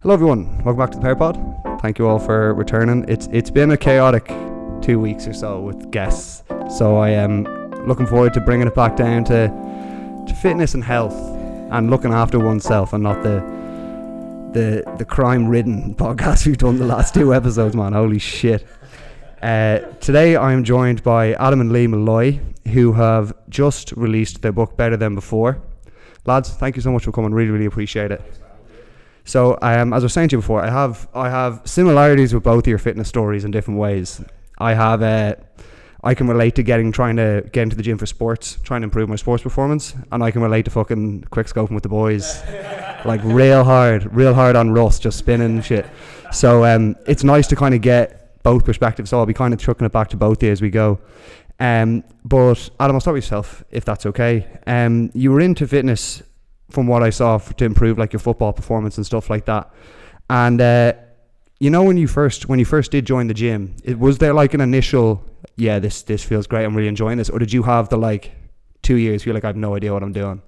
Hello everyone, welcome back to the Pear Pod. Thank you all for returning. It's been a chaotic 2 weeks or so with guests, so I am looking forward to bringing it back down to fitness and health and looking after oneself, and not the crime-ridden podcast we've done the last 2 episodes, man. Holy shit. Today I am joined by Adam and Lee Molloy, who have just released their book Better Than Before. Lads, thank you so much for coming. Really appreciate it. So, as I was saying to you before, I have similarities with both of your fitness stories in different ways. I can relate to trying to get into the gym for sports, trying to improve my sports performance, and I can relate to fucking quick scoping with the boys, like real hard on rust, just spinning and shit. So it's nice to kind of get both perspectives. So I'll be kind of chucking it back to both of you as we go. But Adam, I'll start with yourself, if that's okay. You were into fitness, from what I saw, to improve like your football performance and stuff like that. And you know, when you first did join the gym, was there like an initial, yeah, this feels great, I'm really enjoying this, or did you have the like 2 years feel like I have no idea what I'm doing?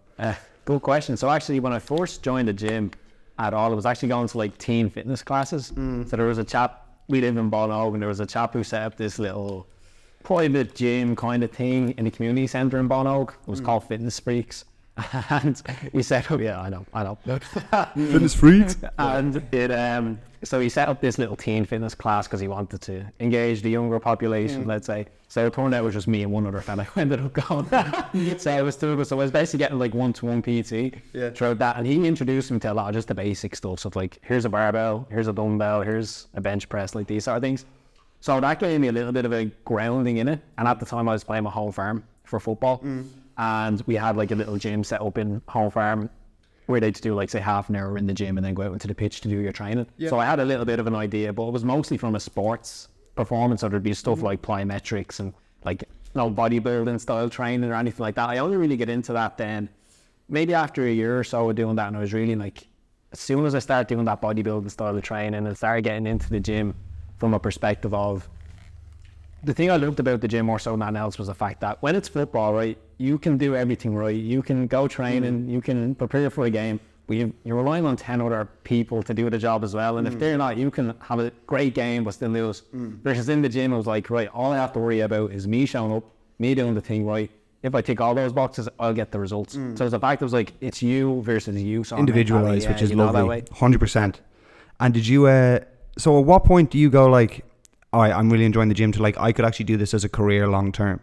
Good question. So actually, when I first joined the gym at all, I was actually going to like teen fitness classes. So there was a chap, we live in Molloy, and there was a chap who set up this little private gym kind of thing in the community centre in Molloy. It was called Fitness Freaks. And he set up, yeah, I know. Fitness Freaks? And so he set up this little teen fitness class because he wanted to engage the younger population, let's say. So it turned out it was just me and one other fella who ended up going. So it was 2 of us. So I was basically getting like one-to-one PT throughout that. And he introduced me to a lot of just the basic stuff. So like, here's a barbell, here's a dumbbell, here's a bench press, like these sort of things. So that gave me a little bit of a grounding in it. And at the time I was playing my home farm for football. And we had like a little gym set up in home farm where they'd do like say half an hour in the gym and then go out into the pitch to do your training. So I had a little bit of an idea, but it was mostly from a sports performance. So there'd be stuff like plyometrics and like no bodybuilding style training or anything like that. I only really get into that then maybe after a year or so of doing that, and I was really like, as soon as I started doing that bodybuilding style of training and started getting into the gym from a perspective of, the thing I loved about the gym more so than anything else was the fact that when it's football, right, you can do everything right. You can go training, you can prepare for a game, but you're relying on 10 other people to do the job as well. And if they're not, you can have a great game but still lose. Versus in the gym, I was like, right, all I have to worry about is me showing up, me doing the thing right. If I tick all those boxes, I'll get the results. So it's the fact it was like, it's you versus you. So individualized, which is lovely. 100%. And did you, so at what point do you go like, all right, I'm really enjoying the gym, to like, I could actually do this as a career long term?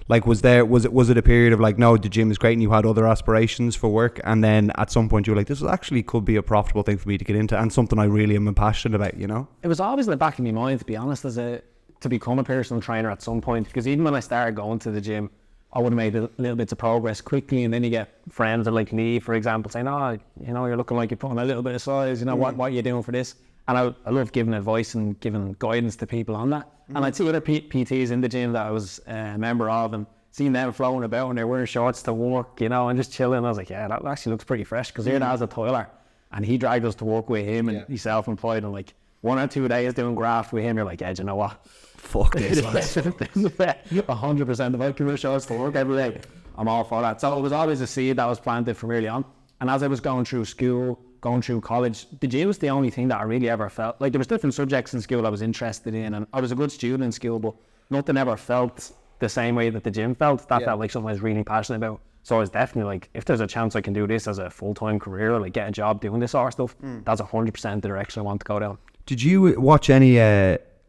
Like, was it a period of like, no, the gym is great and you had other aspirations for work, and then at some point you were like, this actually could be a profitable thing for me to get into and something I really am passionate about, you know? It was always in the back of my mind, to be honest, to become a personal trainer at some point, because even when I started going to the gym, I would have made a little bits of progress quickly, and then you get friends like Lee, for example, saying, oh, you know, you're looking like you're putting a little bit of size, you know, what are you doing for this? And I love giving advice and giving guidance to people on that. And I'd see other PTs in the gym that I was a member of, and seeing them flowing about and they're wearing shorts to work, you know, and just chilling. I was like, yeah, that actually looks pretty fresh, because here has a toiler. And he dragged us to work with him, and he's self-employed, and like 1 or 2 days doing graft with him, you're like, yeah, you know what? Fuck this. 100%. If I can wear shorts to work every day, I'm all for that. So it was always a seed that was planted from early on. And as I was going through school, going through college, the gym was the only thing that I really ever felt like. There was different subjects in school I was interested in, and I was a good student in school, but nothing ever felt the same way that the gym felt. That felt like something I was really passionate about. So I was definitely like, if there's a chance I can do this as a full-time career, or like get a job doing this sort of stuff, that's 100% the direction I want to go down. Did you watch any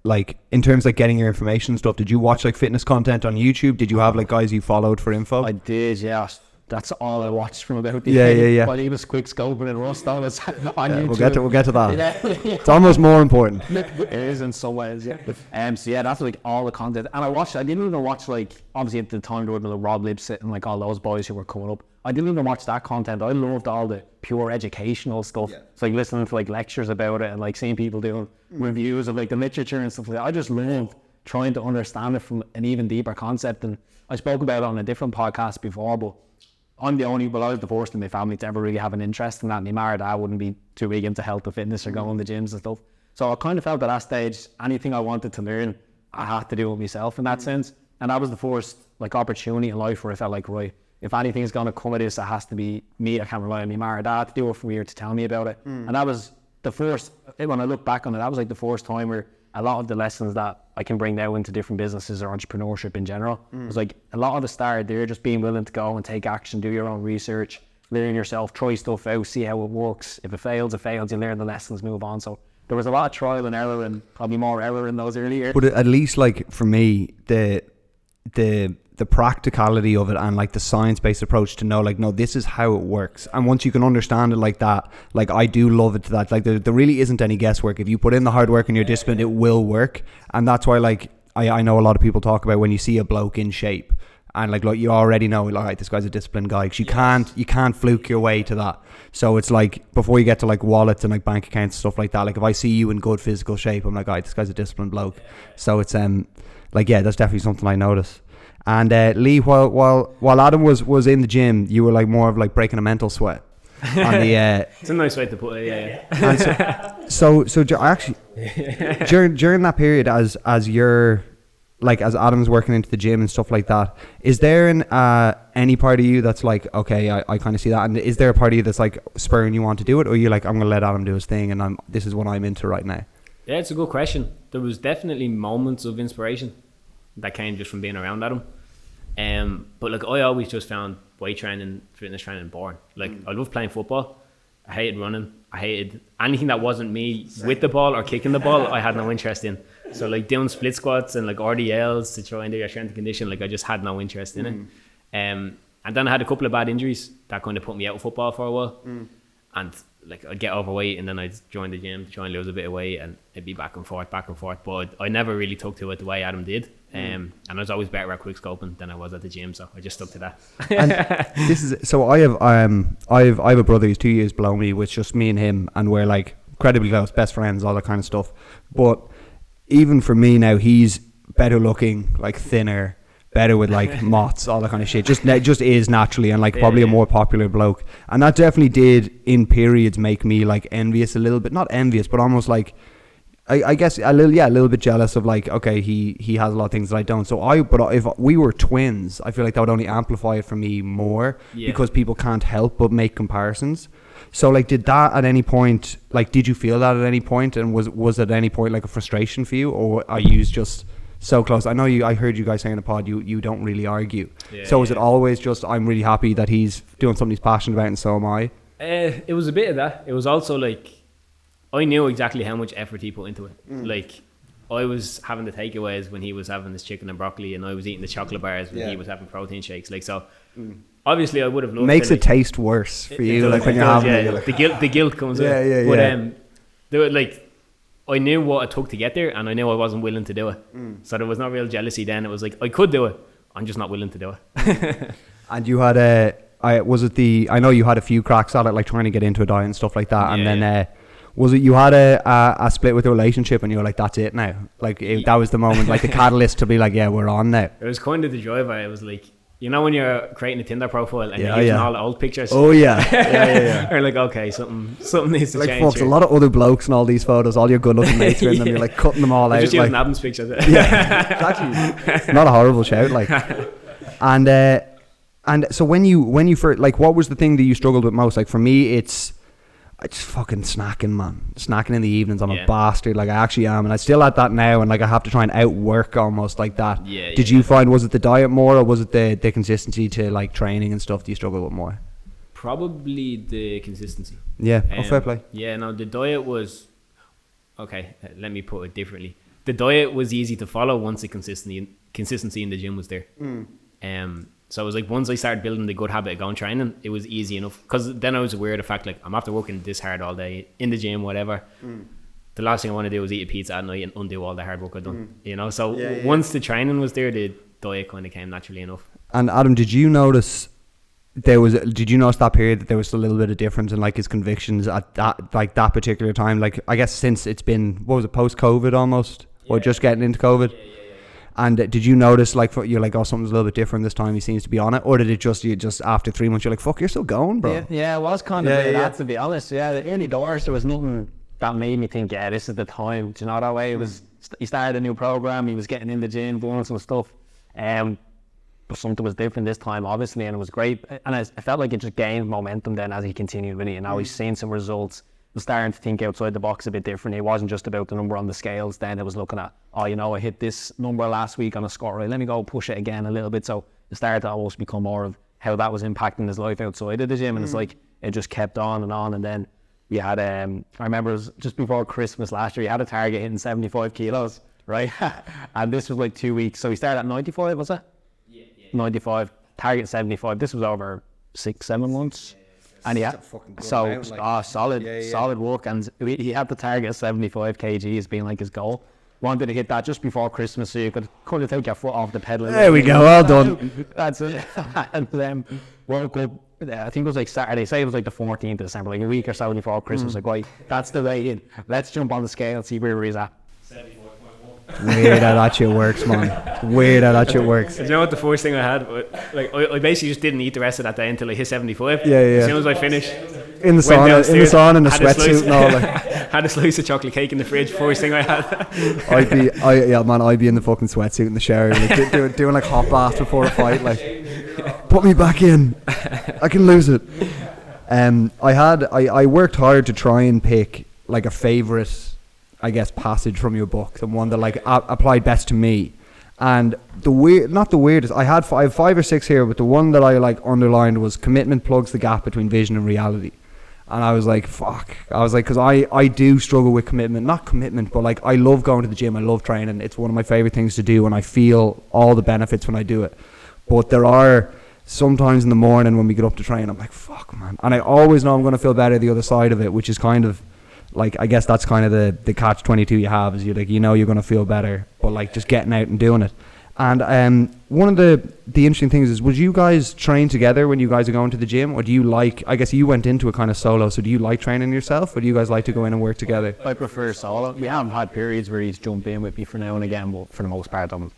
like, in terms of like getting your information and stuff, did you watch like fitness content on YouTube? Did you have like guys you followed for info? I did, yeah. That's all I watched from about the While he was quick scoping and rust, I was on YouTube. We'll get to that. It's almost more important. It is in some ways, yeah. So yeah, that's like all the content. And I didn't even watch, like, obviously at the time there would be like Rob Lipsett and like all those boys who were coming up. I didn't even watch that content. I loved all the pure educational stuff. It's like listening to like lectures about it and like seeing people doing reviews of like the literature and stuff like that. I just loved trying to understand it from an even deeper concept. And I spoke about it on a different podcast before, but I was the first in my family to ever really have an interest in that. My mum or dad wouldn't be too big into health or fitness or going to gyms and stuff. So I kind of felt at that stage, anything I wanted to learn, I had to do it myself in that sense. And that was the first like opportunity in life where I felt like, right, if anything's going to come of this, it has to be me. I can't rely on my mum or dad to do it for me or to tell me about it. And that was when I look back on it, that was like the first time where a lot of the lessons that I can bring now into different businesses or entrepreneurship in general. It was like a lot of the start, they're just being willing to go and take action, do your own research, learn yourself, try stuff out, see how it works. If it fails, you learn the lessons, move on. So there was a lot of trial and error, and probably more error in those early years. But at least, like, for me, the practicality of it and like the science-based approach to know, like, no, this is how it works. And once you can understand it like that, like, I do love it to that. Like, there really isn't any guesswork. If you put in the hard work and you're disciplined, it will work. And that's why, like, I know a lot of people talk about when you see a bloke in shape and like you already know, like, right, this guy's a disciplined guy, because you can't fluke your way to that. So it's like, before you get to like wallets and like bank accounts and stuff like that, like if I see you in good physical shape, I'm like, all right, this guy's a disciplined bloke. So it's like, yeah, that's definitely something I notice. And Lee, while Adam was in the gym, you were like more of like breaking a mental sweat on the it's a nice way to put it. Yeah. And so actually during that period, as you're like, as Adam's working into the gym and stuff like that, is there any part of you that's like, okay, I kind of see that, and is there a part of you that's like spurring you on to do it, or you're like, I'm gonna let Adam do his thing and this is what I'm into right now? Yeah, it's a good question. There was definitely moments of inspiration that came just from being around Adam. But like, I always just found weight training, fitness training boring. Like, I loved playing football. I hated running. I hated anything that wasn't me with the ball or kicking the ball. I had no interest in. So like doing split squats and like RDLs to try and do your strength and condition, like I just had no interest in it. And then I had a couple of bad injuries that kind of put me out of football for a while. And like, I'd get overweight and then I'd join the gym to try and lose a bit of weight, and it'd be back and forth. But I never really took to it the way Adam did. And I was always better at quick scoping than I was at the gym, so I just stuck to that. And this is so I have a brother who's 2 years below me, with just me and him, and we're like incredibly close, best friends, all that kind of stuff. But even for me now, he's better looking, like thinner, better with like mots, all that kind of shit. Just is naturally, and like probably a more popular bloke. And that definitely did in periods make me like envious a little bit, not envious, but almost like, I guess a little bit jealous of like, okay, he has a lot of things that I don't. But if we were twins, I feel like that would only amplify it for me more, because people can't help but make comparisons. So like, did that at any point, like, did you feel that at any point, and was at any point like a frustration for you, or are you just so close? I heard you guys saying in the pod, you don't really argue. So is it always just, I'm really happy that he's doing something he's passionate about and so am I? It was a bit of that. It was also like, I knew exactly how much effort he put into it. Like, I was having the takeaways when he was having his chicken and broccoli, and I was eating the chocolate bars when he was having protein shakes. Like, so obviously I would have loved makes to, it taste worse for you, like when you're having it. Like, the guilt comes in. But there were, like, I knew what it took to get there, and I knew I wasn't willing to do it. So there was no real jealousy then. It was like, I could do it, I'm just not willing to do it. And you had I know you had a few cracks at it, like trying to get into a diet and stuff like that, and then was it you had a split with the relationship and you were like, that's it now? Like, that was the moment, like the catalyst to be like, yeah, we're on now. It was kind of the driver. It was like, you know when you're creating a Tinder profile and you're using all the old pictures? Oh yeah. You're like, okay, something needs to like, change. Folks, a lot of other blokes in all these photos, all your good looking mates are in them, you're like cutting them all out. Just using Adam's pictures. Exactly. Not a horrible shout, like. And so when you first, like, what was the thing that you struggled with most? Like, for me, it's fucking snacking, man. Snacking in the evenings. I'm a bastard. Like, I actually am. And I still at that now. And like, I have to try and outwork almost like that. Did you find, was it the diet more, or was it the consistency to like training and stuff that you struggle with more? Probably the consistency. Yeah. Fair play. Yeah, no, the diet was, okay, let me put it differently. The diet was easy to follow once the consistency in the gym was there. So it was like, once I started building the good habit of going training, it was easy enough. Because then I was aware of the fact, like, I'm after working this hard all day in the gym, whatever. The last thing I want to do is eat a pizza at night and undo all the hard work I've done. You know, so once the training was there, the diet kind of came naturally enough. And Adam, did you notice that period that there was a little bit of difference in like his convictions at that particular time? Like, I guess since it's been, what was it, post-COVID almost, or just getting into COVID? And did you notice, like, you're like, oh, something's a little bit different this time, he seems to be on it? Or did it you just after 3 months, you're like, fuck, you're still going, bro? Yeah, it was kind of that, to be honest. Yeah, the early doors, there was nothing that made me think, yeah, this is the time. Do you know that way? It was, he started a new program, he was getting in the gym, doing some stuff. But something was different this time, obviously, and it was great. And I felt like it just gained momentum then as he continued with it. And now he's seen some results. was starting to think outside the box a bit differently. It wasn't just about the number on the scales. Then it was looking at, oh, you know, I hit this number last week on a squat rack. Let me go push it again a little bit. So it started to almost become more of how that was impacting his life outside of the gym. And it's like, it just kept on. And then we had, I remember it was just before Christmas last year, he had a target hitting 75 kilos, right? And this was like 2 weeks. So he started at 95, was it? Yeah. 95, target 75. This was over 6-7 months. And solid work. And he had the target of 75 kg as being like his goal. Wanted to hit that just before Christmas so you could cut it out, your foot off the pedal. There we go, well done. That's it. And then woke up, I think it was like Saturday, say it was like the 14th of December, like a week or so before Christmas. Like, right, that's the way in. Let's jump on the scale, see where he's at. Weird how that shit works, man. Weird how that shit works. Do you know what the first thing I had? Like, I basically just didn't eat the rest of that day until I hit 75. Yeah. As soon as I finished, in the sauna, in the sweatsuit and all. Like. Had a slice of chocolate cake in the fridge. First thing I had. I'd be in the fucking sweatsuit in the shower, like, doing like hot bath before a fight. Like, put me back in. I can lose it. I worked hard to try and pick like a favorite, I guess, passage from your book, the one that like applied best to me. And not the weirdest, I have 5 or 6 here, but the one that I like underlined was commitment plugs the gap between vision and reality. And I was like, fuck. I was like, because I do struggle with commitment. Not commitment, but like I love going to the gym. I love training. It's one of my favorite things to do, and I feel all the benefits when I do it. But there are sometimes in the morning when we get up to train, I'm like, fuck, man. And I always know I'm going to feel better the other side of it, which is kind of like, I guess that's kind of the catch-22 you have, is you're like, you know you're going to feel better, but like just getting out and doing it. And one of the interesting things is, would you guys train together when you guys are going to the gym, or do you like, I guess you went into it kind of solo, so do you like training yourself, or do you guys like to go in and work together? I prefer solo. We haven't had periods where he's jumped in with me for now and again, but for the most part, we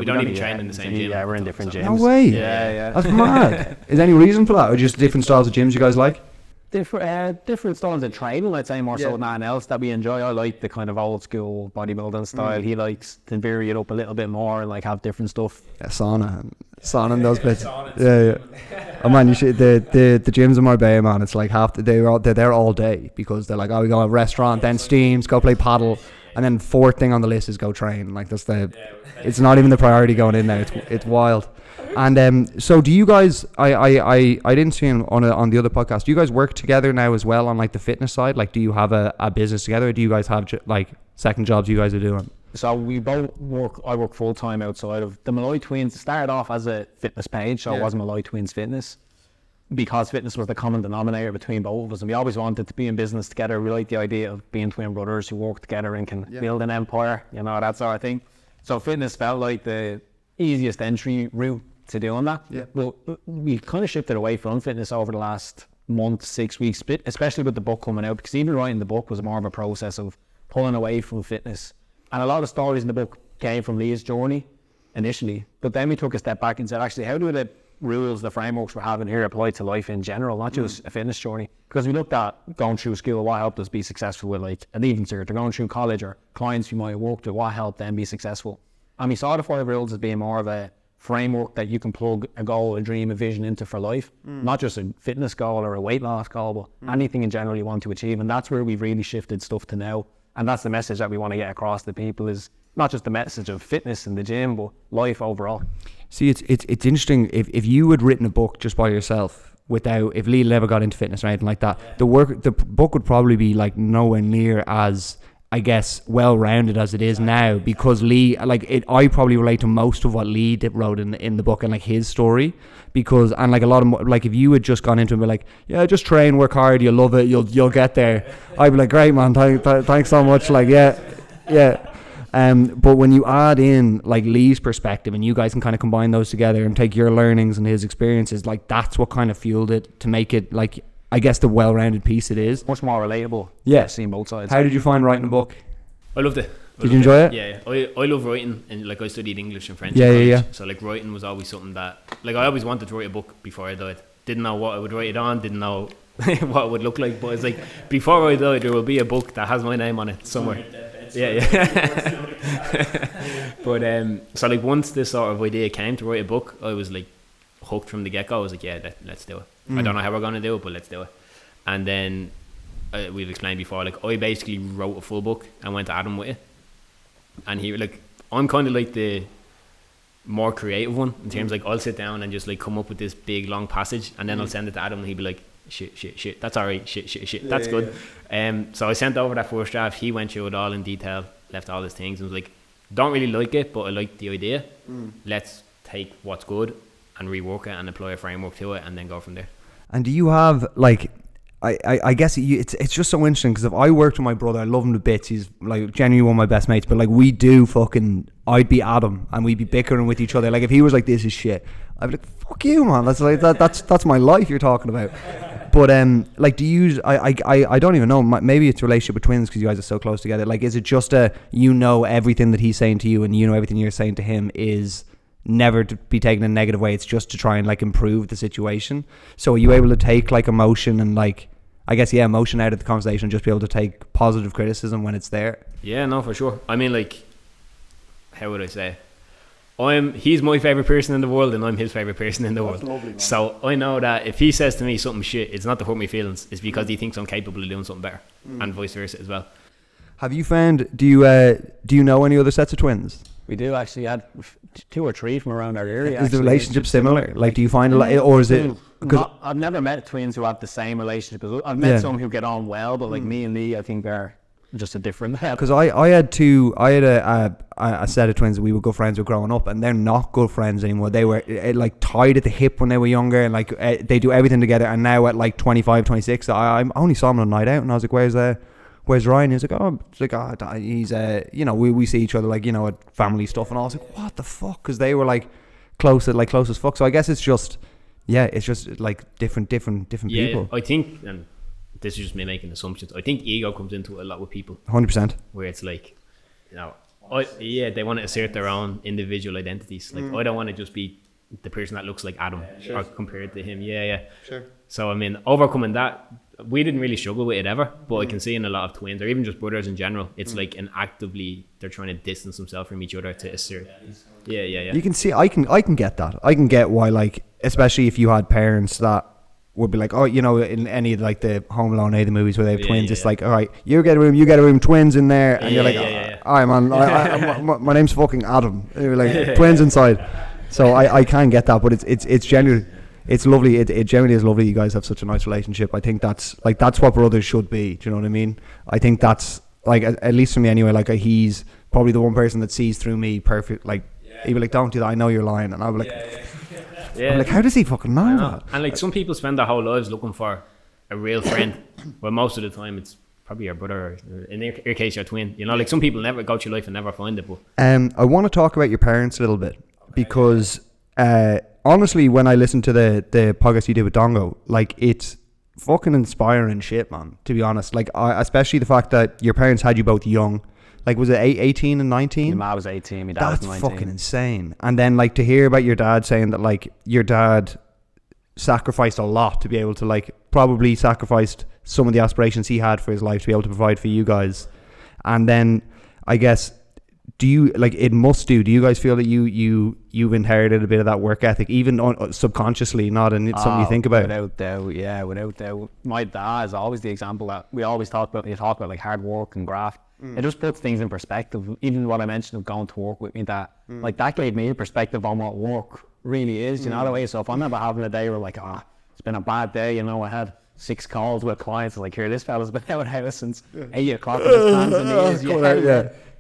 don't even train in the same gym. Yeah, we're in different gyms. No way. Yeah. That's mad. Is there any reason for that, or just different styles of gyms you guys like? Different styles of training, I'd say, more so than anything else that we enjoy. I like the kind of old school bodybuilding style. He likes to vary it up a little bit more and like have different stuff. Yeah, sauna and those bits. Yeah. Oh man, you should, the gyms in Marbella, man, it's like they're there all day, because they're like, oh, we go to a restaurant, then steams, go play paddle, and then fourth thing on the list is go train. Like that's it's not even the priority going in there. It's wild. And so do you guys, I didn't see on the other podcast, do you guys work together now as well on like the fitness side? Like, do you have a business together, or do you guys have like second jobs you guys are doing? So we both work, I work full time outside of the Molloy Twins. Started off as a fitness page, so it was Molloy Twins Fitness, because fitness was the common denominator between both of us, and we always wanted to be in business together. We like the idea of being twin brothers who work together and can build an empire, you know, that sort of thing. So fitness felt like the easiest entry route to doing that. Well, we kind of shifted away from fitness over the last month, 6 weeks, especially with the book coming out, because even writing the book was more of a process of pulling away from fitness. And a lot of stories in the book came from Leah's journey initially, but then we took a step back and said, actually, how do the rules, the frameworks we're having here apply to life in general, not just a fitness journey? Because we looked at going through school, what helped us be successful with like a leaving cert, or going through college, or clients we might have worked with, what helped them be successful. And we saw the 5 rules as being more of a framework that you can plug a goal, a dream, a vision into for life. Not just a fitness goal or a weight loss goal, but anything in general you want to achieve. And that's where we've really shifted stuff to now. And that's the message that we want to get across to people, is not just the message of fitness in the gym, but life overall. See, it's interesting. If you had written a book just by yourself, without, if Lee never got into fitness or anything like that, the book would probably be like nowhere near as, I guess, well-rounded as it is now, because Lee, I probably relate to most of what Lee wrote in the book and like his story, because, and like a lot of, like if you had just gone into it and be like, yeah, just train, work hard, you'll love it, you'll get there, I'd be like, great man, thanks so much, like yeah. But when you add in like Lee's perspective, and you guys can kind of combine those together and take your learnings and his experiences, like that's what kind of fueled it to make it, like, I guess, the well-rounded piece it is. Much more relatable. Yeah. Seeing both sides. How did you find writing a book? I loved it. Did you enjoy it? Yeah. I love writing, and like I studied English and French in college. Yeah. So like writing was always something that, like, I always wanted to write a book before I died. Didn't know what I would write it on, didn't know what it would look like, but it's like, before I die there will be a book that has my name on it somewhere. Yeah. But so like once this sort of idea came to write a book, I was like hooked from the get-go. I was like, yeah, let's do it. I don't know how we're going to do it, but let's do it. And then we've explained before, like I basically wrote a full book and went to Adam with it, and he like, I'm kind of like the more creative one in terms like I'll sit down and just like come up with this big long passage, and then I'll send it to Adam and he'd be like, shit, that's alright, shit, that's good. So I sent over that first draft. He went through it all in detail, left all his things, and was like, don't really like it, but I like the idea. Let's take what's good and rework it and apply a framework to it and then go from there. And do you have like, I guess it's just so interesting, because if I worked with my brother, I love him to bits, he's like genuinely one of my best mates, but like we do fucking, I'd be Adam and we'd be bickering with each other. Like if he was like, this is shit, I'd be like, fuck you, man, that's like that's my life you're talking about. But like, do you I don't even know, maybe it's a relationship with twins because you guys are so close together. Like, is it just everything that he's saying to you and you know everything you're saying to him is never to be taken in a negative way, it's just to try and like improve the situation? So are you able to take like emotion and like, I guess, emotion out of the conversation and just be able to take positive criticism when it's there? Yeah, no, for sure. I mean, like, how would I say, he's my favourite person in the world and I'm his favourite person in the world. Lovely, so I know that if he says to me something shit, it's not to hurt my feelings, it's because he thinks I'm capable of doing something better, and vice versa as well. Have you found, do you know any other sets of twins? We do actually, had 2 or 3 from around our area. Is the relationship similar? Like, do you find a lot, or is it? I've never met twins who have the same relationship. I've met some who get on well, but like me and Lee, I think are just a different. Because I had a set of twins that we were good friends with growing up, and they're not good friends anymore. They were like tied at the hip when they were younger, and like they do everything together. And now at like 25, 26, I only saw them on a night out, and I was like, where's Ryan? He's like, he's we see each other like, at family stuff, and I was like, what the fuck? Because they were like close as fuck. So I guess it's just like different people. I think, and this is just me making assumptions, I think ego comes into it a lot with people. 100%. Where it's like, they want to assert their own individual identities. Like, I don't want to just be the person that looks like Adam or compared to him. Sure. So I mean, overcoming that, we didn't really struggle with it ever, but I can see in a lot of twins or even just brothers in general, it's like an actively, they're trying to distance themselves from each other to assert. Yeah. You can see, I can get that. I can get why, like, especially if you had parents that would be like, in any of like the Home Alone, any of the movies where they have twins, it's like, all right, you get a room, twins in there, and you're like, all right, man, my name's fucking Adam. You're like, twins inside. So I can get that, but it's genuinely, it's lovely. It generally is lovely. You guys have such a nice relationship. I think that's what brothers should be. Do you know what I mean? I think that's like, at least for me anyway. Like, he's probably the one person that sees through me perfect. Like, he'd be like, "Don't do that. I know you're lying," and I'd be like, I'm like, how does he fucking know that? And like, some people spend their whole lives looking for a real friend. Well, most of the time it's probably your brother, or in your case, your twin. Like, some people never go through life and never find it. But I want to talk about your parents a little bit, because honestly, when I listen to the podcast you did with Dongo, like, it's fucking inspiring shit, man, to be honest. Like, especially the fact that your parents had you both young. Like, was it 18 and 19? My mom was 18, my dad was 19. That's fucking insane. And then, like, to hear about your dad saying that, like, your dad sacrificed a lot to be able to, like, probably sacrificed some of the aspirations he had for his life to be able to provide for you guys. And then, I guess, do you guys feel that you've inherited a bit of that work ethic, even subconsciously, not in something you think about? Without doubt. My dad is always the example that we always talk about. You talk about like hard work and graft. It just puts things in perspective. Even what I mentioned of going to work with me, that like that gave me a perspective on what work really is. You know the way. So if I'm ever having a day where like, it's been a bad day, I had 6 calls with clients, like, here, this fella's been out of house since 8 o'clock with his hands and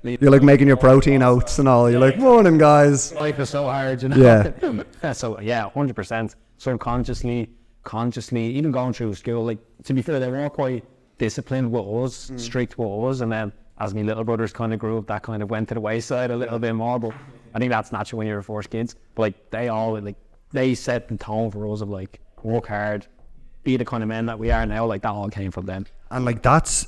knees. You're like making your protein oats and all. You're like, morning, guys. Life is so hard, Yeah. So 100%. Subconsciously, consciously, even going through school, like, to be fair, they were all quite disciplined with us, strict with us, and then as my little brothers kind of grew up, that kind of went to the wayside a little bit more. But I think that's natural when you're first kids. But like, they set the tone for us of like, work hard, be the kind of men that we are now. Like, that all came from them. And like, that's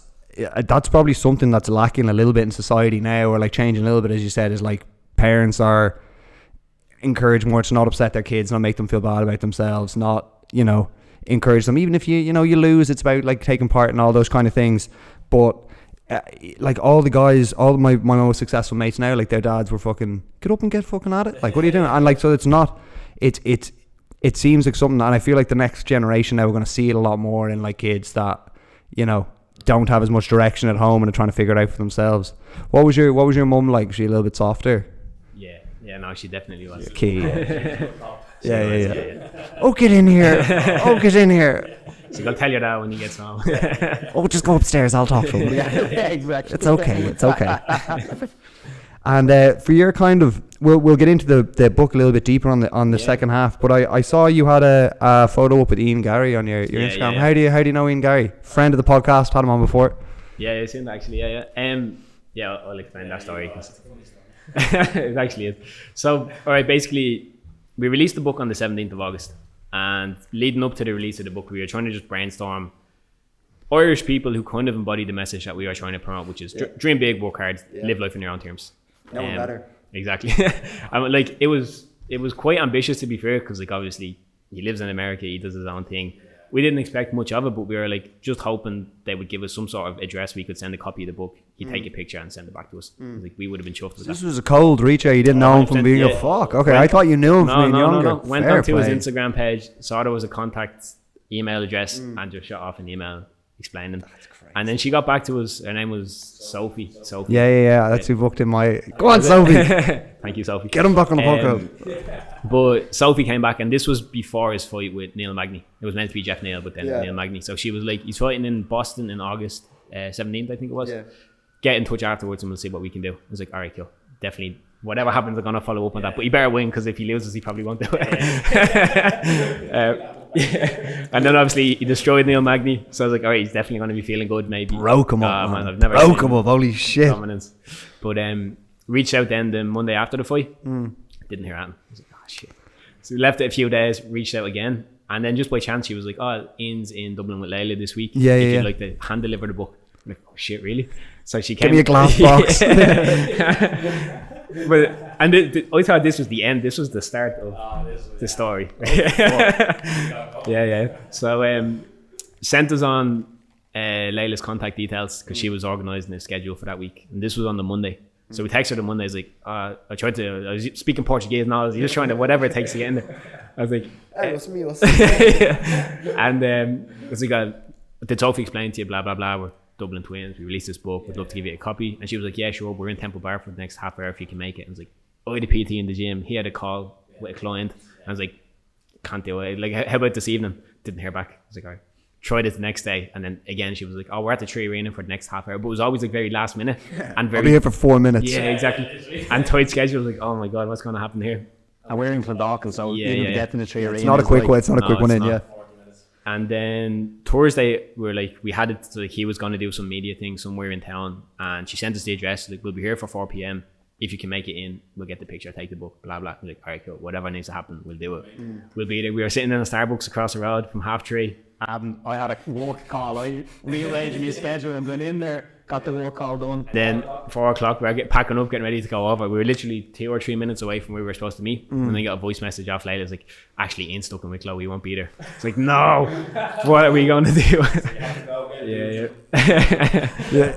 probably something that's lacking a little bit in society now, or like changing a little bit, as you said, is like, parents are encouraged more to not upset their kids, not make them feel bad about themselves, not, encourage them, even if you lose. It's about like taking part in all those kind of things. But like, all the guys, all my most successful mates now, like, their dads were fucking, get up and get fucking at it. Like, what are you doing? And like, so it's not, it seems like something, and I feel like the next generation now, we're going to see it a lot more in like kids that, don't have as much direction at home and are trying to figure it out for themselves. What was your mum like? Was she a little bit softer? Yeah, no, she definitely was. Key. Yeah. Oh, get in here. Oh, get in here. So I'll tell you that when he gets home. Oh, just go upstairs. I'll talk to him. Yeah, exactly. It's okay. And for your kind of, we'll get into the book a little bit deeper on the second half. But I saw you had a photo up with Ian Garry on your Instagram. Yeah. How do you know Ian Garry? Friend of the podcast, had him on before. Yeah, it's in actually. Yeah. I'll explain that story. 'Cause it actually is. So, all right, basically, we released the book on the 17th of August, and leading up to the release of the book, we were trying to just brainstorm Irish people who kind of embody the message that we are trying to promote, which is dream big, work hard, live life in your own terms. No one better. Exactly. I mean, like it was quite ambitious, to be fair, because like obviously he lives in America, he does his own thing. We didn't expect much of it, but we were like just hoping they would give us some sort of address. We could send a copy of the book. He'd take a picture and send it back to us. Like we would have been chuffed with that. This was a cold reach out. You didn't know him from being a fuck. Okay, I thought you knew him from being younger. No. Went onto his Instagram page, saw there was a contact email address, and just shot off an email explaining. And then she got back to us. Her name was Sophie. Yeah. That's who booked in my. Go on, Sophie. Thank you, Sophie. Get him back on the podcast. But Sophie came back, and this was before his fight with Neil Magny. It was meant to be Jeff Neal, but then Neil Magny. So she was like, he's fighting in Boston in August 17th, I think it was. Yeah. Get in touch afterwards, and we'll see what we can do. I was like, all right, cool. Definitely. Whatever happens, I'm going to follow up on that. But he better win, because if he loses, he probably won't do it. And then obviously he destroyed Neil Magny, so I was like, all right, he's definitely going to be feeling good. Maybe broke him up, man. I've never broke him up. Holy shit! Dominance. But reached out then the Monday after the fight. Didn't hear anything. I was like, oh shit. So we left it a few days. Reached out again, and then just by chance she was like, oh, Ian's in Dublin with Layla this week. You'd like to hand deliver the book. I'm like, oh shit, really? So she came. Give me a glass box. But I thought this was the end. This was the start of the story. Yeah. So sent us on Layla's contact details, because she was organising the schedule for that week, and this was on the Monday. So we texted her the Monday. I was like, I was speaking Portuguese and all. I was just trying to whatever it takes to get in there. I was like, hey, what's me? And I was like, did Sophie explain to you? Blah blah blah. We're Dublin twins. We released this book. We'd love to give you a copy. And she was like, yeah, sure. We're in Temple Bar for the next half hour if you can make it. I was like, I had a PT in the gym. He had a call with a client. I was like, can't do it. Like, how about this evening? Didn't hear back. I was like, all right. Tried it the next day, and then again she was like, oh, we're at the Tree Arena for the next half hour, but it was always like very last minute and very. I'll be here for 4 minutes. Yeah, exactly. And tight schedule. Like, oh my god, what's going to happen here? And we're in Clondalkin, so even to get in the Tree Arena. It's not a quick one. It's not a quick one in. Yeah. And then Thursday, we had it. So like he was going to do some media thing somewhere in town, and she sent us the address. Like, we'll be here for 4 p.m. If you can make it in, we'll get the picture, take the book, blah blah. We're like, all right, cool. Whatever needs to happen, we'll do it. We'll be there. We were sitting in a Starbucks across the road from 3:30. I had a work call. I rearranged my schedule and went in there, got the work call done. Then 4 o'clock, we were packing up, getting ready to go over. We were literally 2 or 3 minutes away from where we were supposed to meet. And I got a voice message off later. It's like, actually, Ian's stuck in Wicklow. We won't be there. It's like, no, what are we going to do?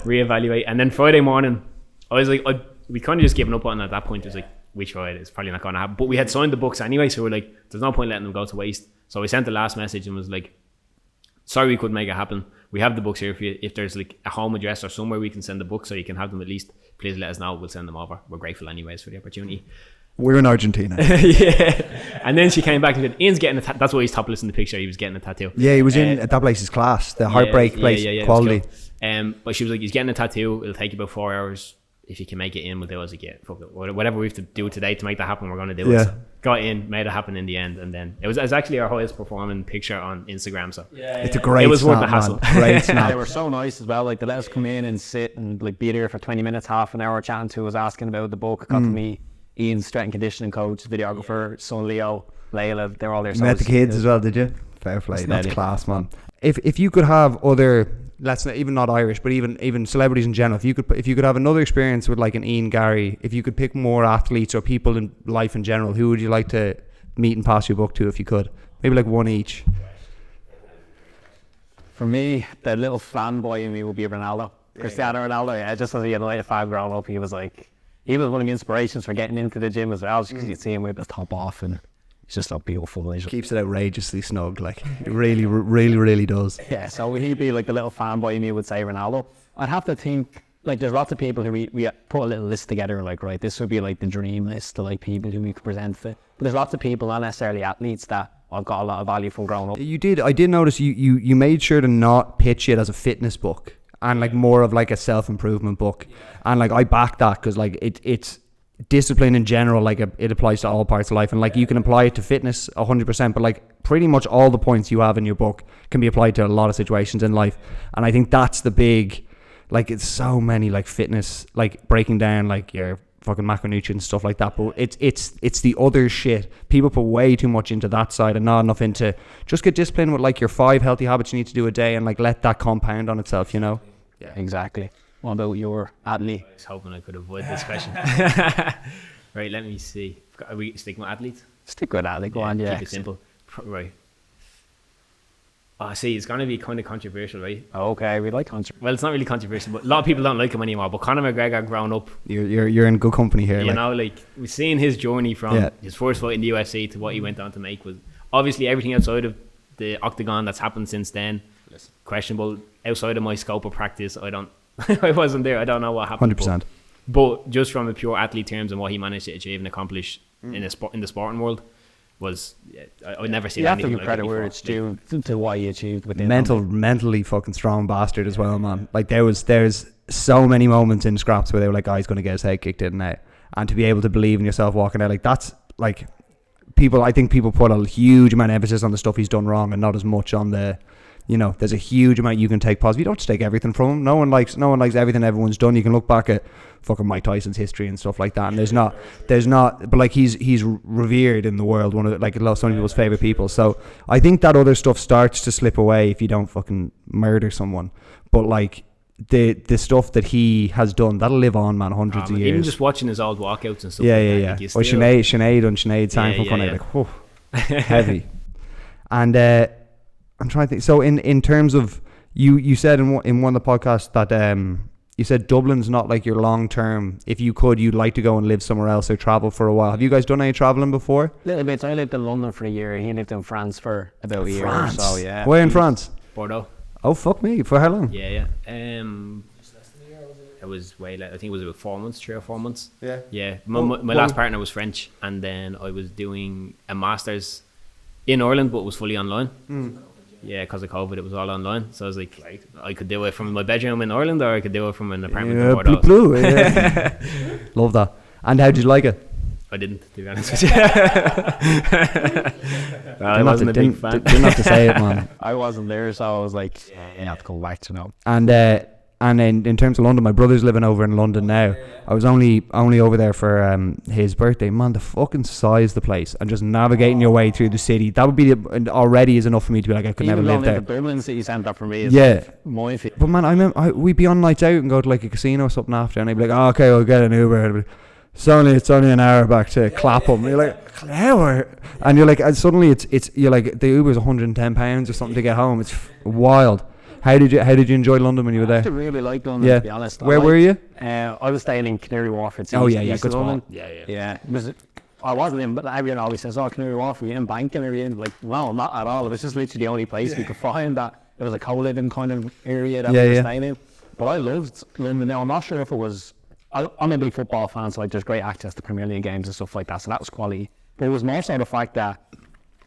Reevaluate. And then Friday morning, I was like, we kind of just given up on it at that point. It was like, we tried, it's probably not going to happen. But we had signed the books anyway, so we're like, there's no point letting them go to waste. So we sent the last message and was like, sorry we couldn't make it happen. We have the books here for you. If there's like a home address or somewhere we can send the books so you can have them at least, please let us know. We'll send them over. We're grateful anyways for the opportunity. We're in Argentina. Yeah. And then she came back and said, Ian's getting a that's why he's topless in the picture. He was getting a tattoo. Yeah, he was in that place's class, the Heartbreak place, quality. Cool. But she was like, he's getting a tattoo. It'll take you about 4 hours. If you can make it in, we'll do it. I was like, yeah, fuck it. Whatever we have to do today to make that happen, we're going to do it. So got in, made it happen in the end, and then it was actually our highest performing picture on Instagram. So it's a great. It was snap, worth the hassle. Great snap. They were so nice as well. Like, they let us come in and sit and like be there for 20 minutes, half an hour, chatting to us, asking about the book. Got to meet Ian's strength and conditioning coach, videographer, son Leo, Layla. They're all there. Met the kids as well, did you? Fair play. That's class, man. If you could have other, let's not, even not Irish, but even celebrities in general, if you could have another experience with like an Ian Garry, if you could pick more athletes or people in life in general, who would you like to meet and pass your book to if you could? Maybe like one each. For me, the little fanboy in me would be Ronaldo. Cristiano Ronaldo, yeah. Just as a United fan growing up, he was one of the inspirations for getting into the gym as well. Just because you'd see him with his top off and He's just not beautiful. Keeps it outrageously snug. Like, it really, really does. Yeah, so he'd be like the little fanboy in me would say Ronaldo. I'd have to think, like, there's lots of people who we put a little list together, like, right, this would be like the dream list of like people who we could present for. But there's lots of people, not necessarily athletes, that I've got a lot of value from growing up. I did notice you made sure to not pitch it as a fitness book and like more of like a self-improvement book. And like, I back that because like it's discipline in general, like it applies to all parts of life, and like you can apply it to fitness 100%, but like pretty much all the points you have in your book can be applied to a lot of situations in life. And I think that's the big, like, it's so many like fitness, like breaking down like your fucking macronutrients and stuff like that, but it's the other shit. People put way too much into that side and not enough into just get disciplined with like your 5 healthy habits you need to do a day, and like let that compound on itself, you know. Yeah, exactly. What about your athlete? I was hoping I could avoid this question. Right, let me see. Are we sticking with athletes? Stick with athlete. Go on, yeah. Keep it simple. Right. Oh, see, it's going to be kind of controversial, right? Okay, we like controversial. Well, it's not really controversial, but a lot of people don't like him anymore. But Conor McGregor, growing up, you're in good company here. You know, like we've seen his journey from his first fight in the UFC to what he went on to make was obviously everything outside of the octagon that's happened since then. Questionable. Outside of my scope of practice, I wasn't there. I don't know what happened. 100%. But just from a pure athlete terms and what he managed to achieve and accomplish in the sporting world was, I would never see. You have to give credit where it's due to what he achieved within. Mentally fucking strong bastard as well, man. Like there's so many moments in scraps where they were like, oh, he's going to get his head kicked in now, and to be able to believe in yourself walking out, like that's like I think people put a huge amount of emphasis on the stuff he's done wrong and not as much on the, you know, there's a huge amount you can take positive. You don't have to take everything from him. No one likes everything everyone's done. You can look back at fucking Mike Tyson's history and stuff like that, and there's not but like he's revered in the world, one of the, like so many people's favorite people. So I think that other stuff starts to slip away if you don't fucking murder someone. But like the stuff that he has done, that'll live on, man, hundreds of years. Even just watching his old walkouts and stuff. Yeah. Or Sinead sang from front of it, like, whew, heavy. And I'm trying to think. So in terms of you said in one of the podcasts that you said Dublin's not like your long term. If you could, you'd like to go and live somewhere else or travel for a while. Have you guys done any traveling before? Little bits. I lived in London for a year. He lived in France for about a year or so. Yeah. Where in France? Bordeaux. Oh fuck me! For how long? Yeah. It was way late. I think it was about 4 months, 3 or 4 months. Yeah. My last partner was French, and then I was doing a master's in Ireland, but it was fully online. Yeah, because of COVID, it was all online. So I was like, I could do it from my bedroom in Ireland, or I could do it from an apartment in Bordeaux. Blue. Yeah. Love that. And how did you like it? I didn't, to be honest with you. I wasn't a big fan. Didn't have to say it, man. I wasn't there, so I was like, yeah, I have to come back to know. And in terms of London, my brother's living over in London now. I was only over there for his birthday. Man, the fucking size of the place and just navigating your way through the city, that would be already is enough for me to be like, I could never live there. The Dublin city centre for me is my fit. But man, I remember we'd be on nights out and go to like a casino or something after, and I'd be like, oh, okay, we'll get an Uber. It's only an hour back to Clapham. You're like, an hour? And you're like, and suddenly you're like, the Uber's £110 or something to get home. It's wild. How did you enjoy London when you were there? I really liked London, to be honest. Where were you? I was staying in Canary Wharf. It's good London. spot. Yeah. I wasn't in, but everyone always says, oh, Canary Wharf, are you in Banking? Are you in? Like, no, not at all. It was just literally the only place we could find that it was a co-living kind of area that we were staying in. But I loved London. Now, I'm not sure if it was... I'm a big football fan, so like there's great access to Premier League games and stuff like that, so that was quality. But it was more so the fact that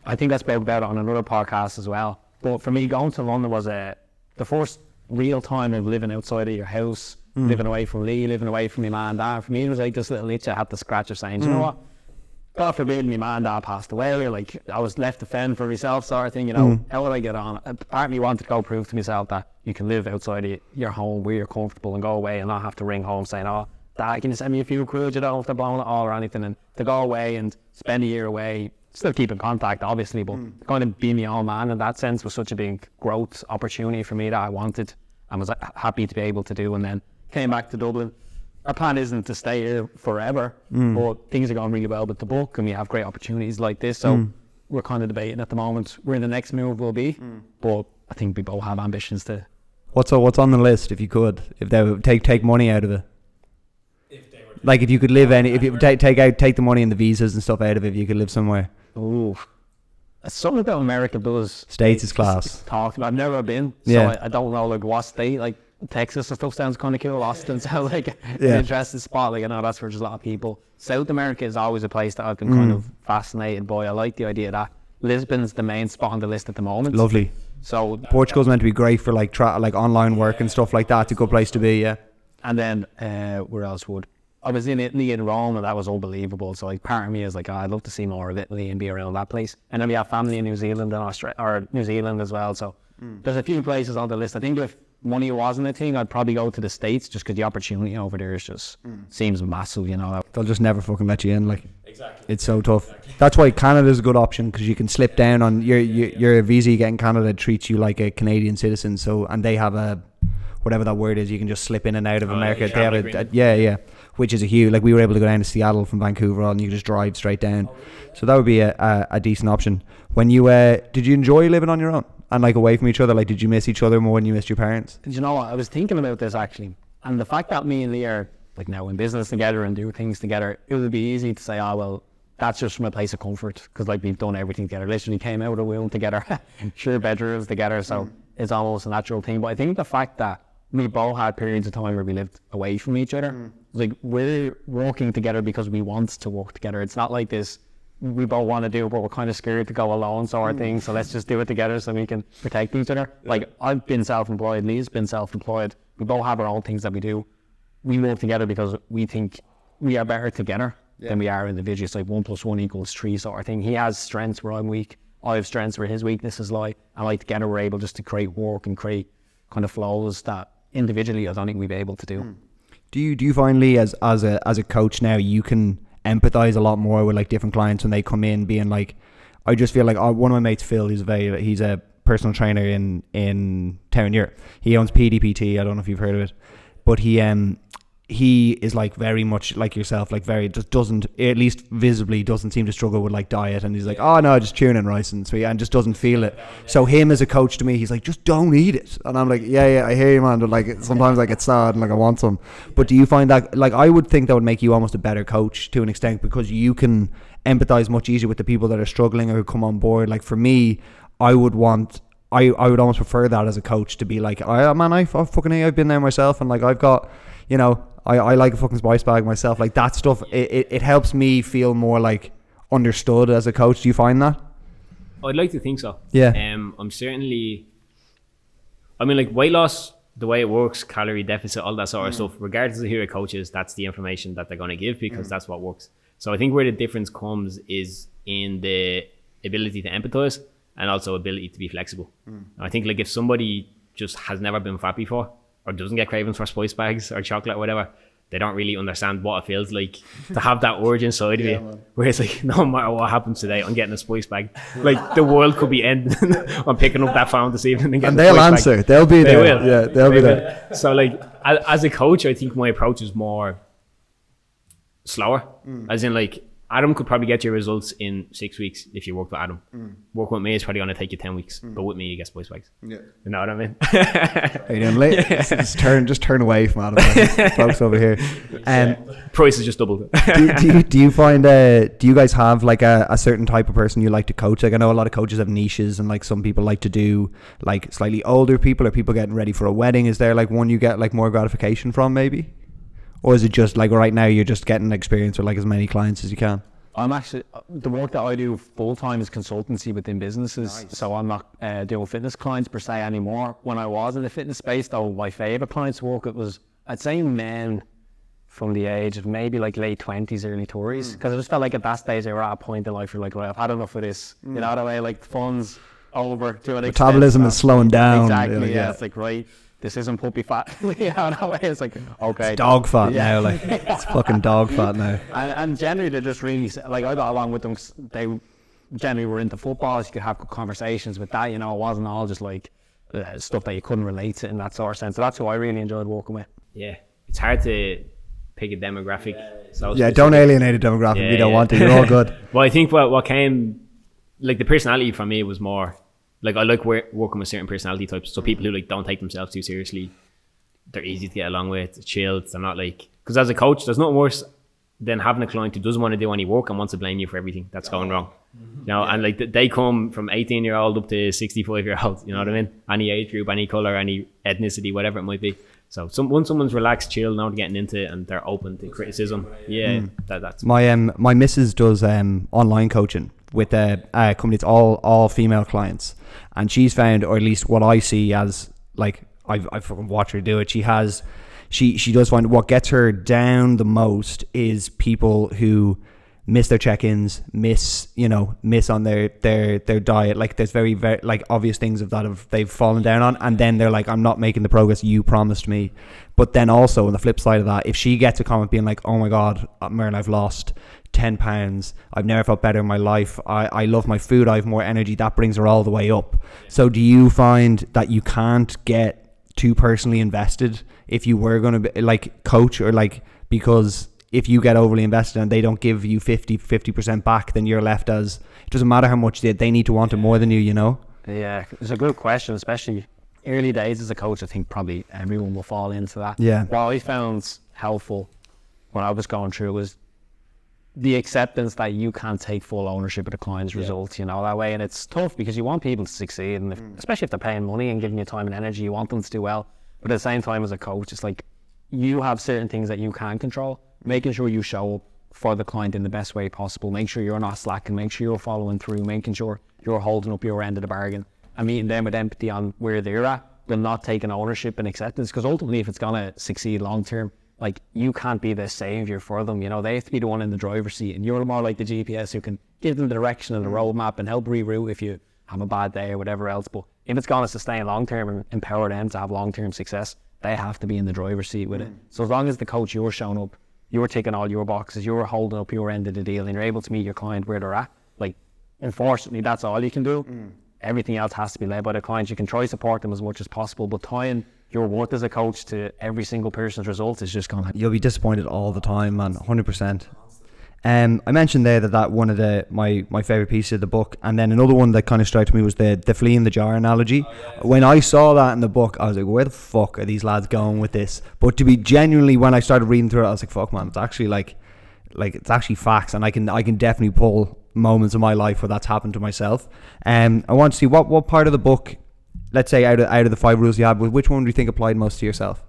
I think that's about it on another podcast as well. But for me, going to London was the first real time of living outside of your house, living away from Lee, living away from my man and dad. For me, it was like this little itch I had to scratch of saying, you know what? God forbid my man and dad passed away, or like I was left to fend for myself, sort of thing, you know. How would I get on? Part of me wanted to go prove to myself that you can live outside of your home where you're comfortable and go away and not have to ring home saying, oh, Dad, can you send me a few quid? You don't have to blow it all or anything. And to go away and spend a year away, still keep in contact, obviously, but kind of be my own man in that sense was such a big growth opportunity for me that I wanted and was happy to be able to do. And then came back to Dublin. Our plan isn't to stay here forever, but things are going really well with the book and we have great opportunities like this. So we're kind of debating at the moment where the next move will be, but I think we both have ambitions to. What's on the list if you could? If they would take money out of it? Like if you could live if you take the money and the visas and stuff out of it, if you could live somewhere. Ooh. Something about America does. States is class. Talk. I've never been, so I don't know like what state. Like Texas and stuff sounds kind of cool. Austin sounds like an interesting spot. Like I know that's where there's a lot of people. South America is always a place that I've been kind of fascinated by. I like the idea that Lisbon's the main spot on the list at the moment. Lovely. So Portugal's meant to be great for like like online work and stuff like that. It's a good place to be. Yeah. And then where else would I was in Italy and Rome, and that was unbelievable. So like part of me is like, I'd love to see more of Italy and be around that place. And then we have family in New Zealand and Australia, or New Zealand as well. So there's a few places on the list. I think if money wasn't a thing, I'd probably go to the States just because the opportunity over there is just seems massive. You know, they'll just never fucking let you in. Like it's so tough. That's why Canada's a good option, because you can slip down on your visa you get in Canada treats you like a Canadian citizen. So and they have a whatever that word is, you can just slip in and out of America. They have which is a huge, like we were able to go down to Seattle from Vancouver and you just drive straight down. So that would be a decent option. When you did you enjoy living on your own and like away from each other? Like did you miss each other more when you missed your parents? You know what, I was thinking about this actually, and the fact that me and Lee are like now in business together and do things together, it would be easy to say, oh well, that's just from a place of comfort, because like we've done everything together, literally came out of the womb together, share bedrooms together, so it's almost a natural thing. But I think the fact that we both had periods of time where we lived away from each other. Like we're working together because we want to work together. It's not like this, we both want to do it, but we're kind of scared to go alone sort of thing. So let's just do it together so we can protect each other. Like I've been self-employed, Lee's been self-employed. We both have our own things that we do. We work together because we think we are better together than we are individually. It's like 1 + 1 = 3 sort of thing. He has strengths where I'm weak. I have strengths where his weaknesses lie. And like together we're able just to create work and create kind of flows that individually I don't think we'd be able to do. Do you find, Lee, as a coach now, you can empathize a lot more with like different clients when they come in being like, I just feel like one of my mates, Phil, he's a personal trainer in town here. He owns PDPT. I don't know if you've heard of it, but he is like very much like yourself, like very just doesn't, at least visibly, doesn't seem to struggle with like diet, and he's like, oh no, just tuna and rice and sweet, and just doesn't feel it. So him as a coach to me, he's like, just don't eat it, and I'm like, yeah, I hear you, man, but like sometimes I get sad and like I want some. But do you find that, like I would think that would make you almost a better coach to an extent, because you can empathize much easier with the people that are struggling or who come on board? Like for me, I would almost prefer that as a coach, to be like, I've been there myself, and like I've got, you know, I like a fucking spice bag myself. Like that stuff, it helps me feel more like understood as a coach. Do you find that? I'd like to think so. Yeah. I'm certainly, I mean, like weight loss, the way it works, calorie deficit, all that sort of stuff, regardless of who a coach is, that's the information that they're going to give, because that's what works. So I think where the difference comes is in the ability to empathize and also ability to be flexible. I think like if somebody just has never been fat before, or doesn't get cravings for spice bags or chocolate or whatever, they don't really understand what it feels like to have that urge inside of you. Man. Whereas like, no matter what happens today, I'm getting a spice bag. Like the world could be ending. I'm picking up that phone this evening and getting and they'll answer. Bag. They'll be there. Will. Yeah, they'll be there. So like as a coach, I think my approach is more slower. As in like, Adam could probably get your results in 6 weeks if you work with Adam. Work with me is probably going to take you 10 weeks, but with me you get spice bags. Yeah. You know what I mean? Are you doing late? Just turn away from Adam, folks over here. Price is just doubled. do you find do you guys have like a certain type of person you like to coach? Like I know a lot of coaches have niches, and like some people like to do like slightly older people or people getting ready for a wedding. Is there like one you get like more gratification from maybe? Or is it just like right now you're just getting experience with like as many clients as you can? I'm actually, the work that I do full time is consultancy within businesses. Nice. So I'm not doing fitness clients per se anymore. When I was in the fitness space though, my favourite clients work, it was, I'd say men from the age of maybe like late 20s, early 30s. Because I just felt like at that stage they were at a point in life where like, right, I've had enough of this. You know the way, like fun's over to an extent. Metabolism is slowing down. Exactly, yeah. It's like, right, this isn't puppy fat. You know that way, it's like, okay. It's dog fat now, like, it's fucking dog fat now. And generally they're just really, like I got along with them, they generally were into football, so you could have good conversations with that, you know, it wasn't all just like stuff that you couldn't relate to in that sort of sense. So that's who I really enjoyed working with. Yeah, it's hard to pick a demographic. Don't alienate a demographic if you don't want to, you're all good. Well, I think what came, like the personality for me was more, like I like working with certain personality types. So people who like don't take themselves too seriously, they're easy to get along with, chilled. They're not like, because as a coach, there's nothing worse than having a client who doesn't want to do any work and wants to blame you for everything that's going wrong. know, and like they come from 18-year-old up to 65-year-old, you know what I mean? Any age group, any color, any ethnicity, whatever it might be. So once someone's relaxed, chill, now getting into it, and they're open to criticism, that's my missus does online coaching with a company. It's all female clients, and she's found, or at least what I see as, like, I fucking watch her do it. She does find what gets her down the most is people who miss their check-ins, miss on their diet. Like, there's very, very, like, obvious things of that they've fallen down on, and then they're like, I'm not making the progress you promised me. But then also on the flip side of that, if she gets a comment being like, oh my god, Merle, I've lost 10 pounds, I've never felt better in my life, I love my food, I have more energy, that brings her all the way up. So do you find that you can't get too personally invested if you were going to be like coach, or like, because if you get overly invested and they don't give you 50% back, then you're left as, it doesn't matter how much they need to want it more than you know? Yeah, it's a good question, especially early days as a coach. I think probably everyone will fall into that. Yeah. What I found helpful when I was going through was the acceptance that you can't take full ownership of the client's results, that way. And it's tough because you want people to succeed, and especially if they're paying money and giving you time and energy, you want them to do well. But at the same time, as a coach, it's like you have certain things that you can control, making sure you show up for the client in the best way possible, make sure you're not slacking, make sure you're following through, making sure you're holding up your end of the bargain and meeting them with empathy on where they're at, but not taking ownership and acceptance. Because ultimately, if it's going to succeed long term, like, you can't be the savior for them. They have to be the one in the driver's seat, and you're more like the GPS who can give them the direction and the roadmap and help reroute if you have a bad day or whatever else. But if it's going to sustain long term and empower them to have long term success, they have to be in the driver's seat with it. So as long as the coach, you're showing up, you're ticking all your boxes, you're holding up your end of the deal, and you're able to meet your client where they're at, like, unfortunately, that's all you can do. Everything else has to be led by the client. You can try support them as much as possible, but tying your worth as a coach to every single person's results is just going to... You'll be disappointed all the time, man, 100%. I mentioned there that one of my favourite pieces of the book, and then another one that kind of struck me was the flea in the jar analogy. When I saw that in the book, I was like, where the fuck are these lads going with this? But to be genuinely, when I started reading through it, I was like, fuck, man, it's actually like it's actually facts, and I can definitely pull moments of my life where that's happened to myself. I want to see what part of the book, let's say out of the 5 rules you have, which one do you think applied most to yourself?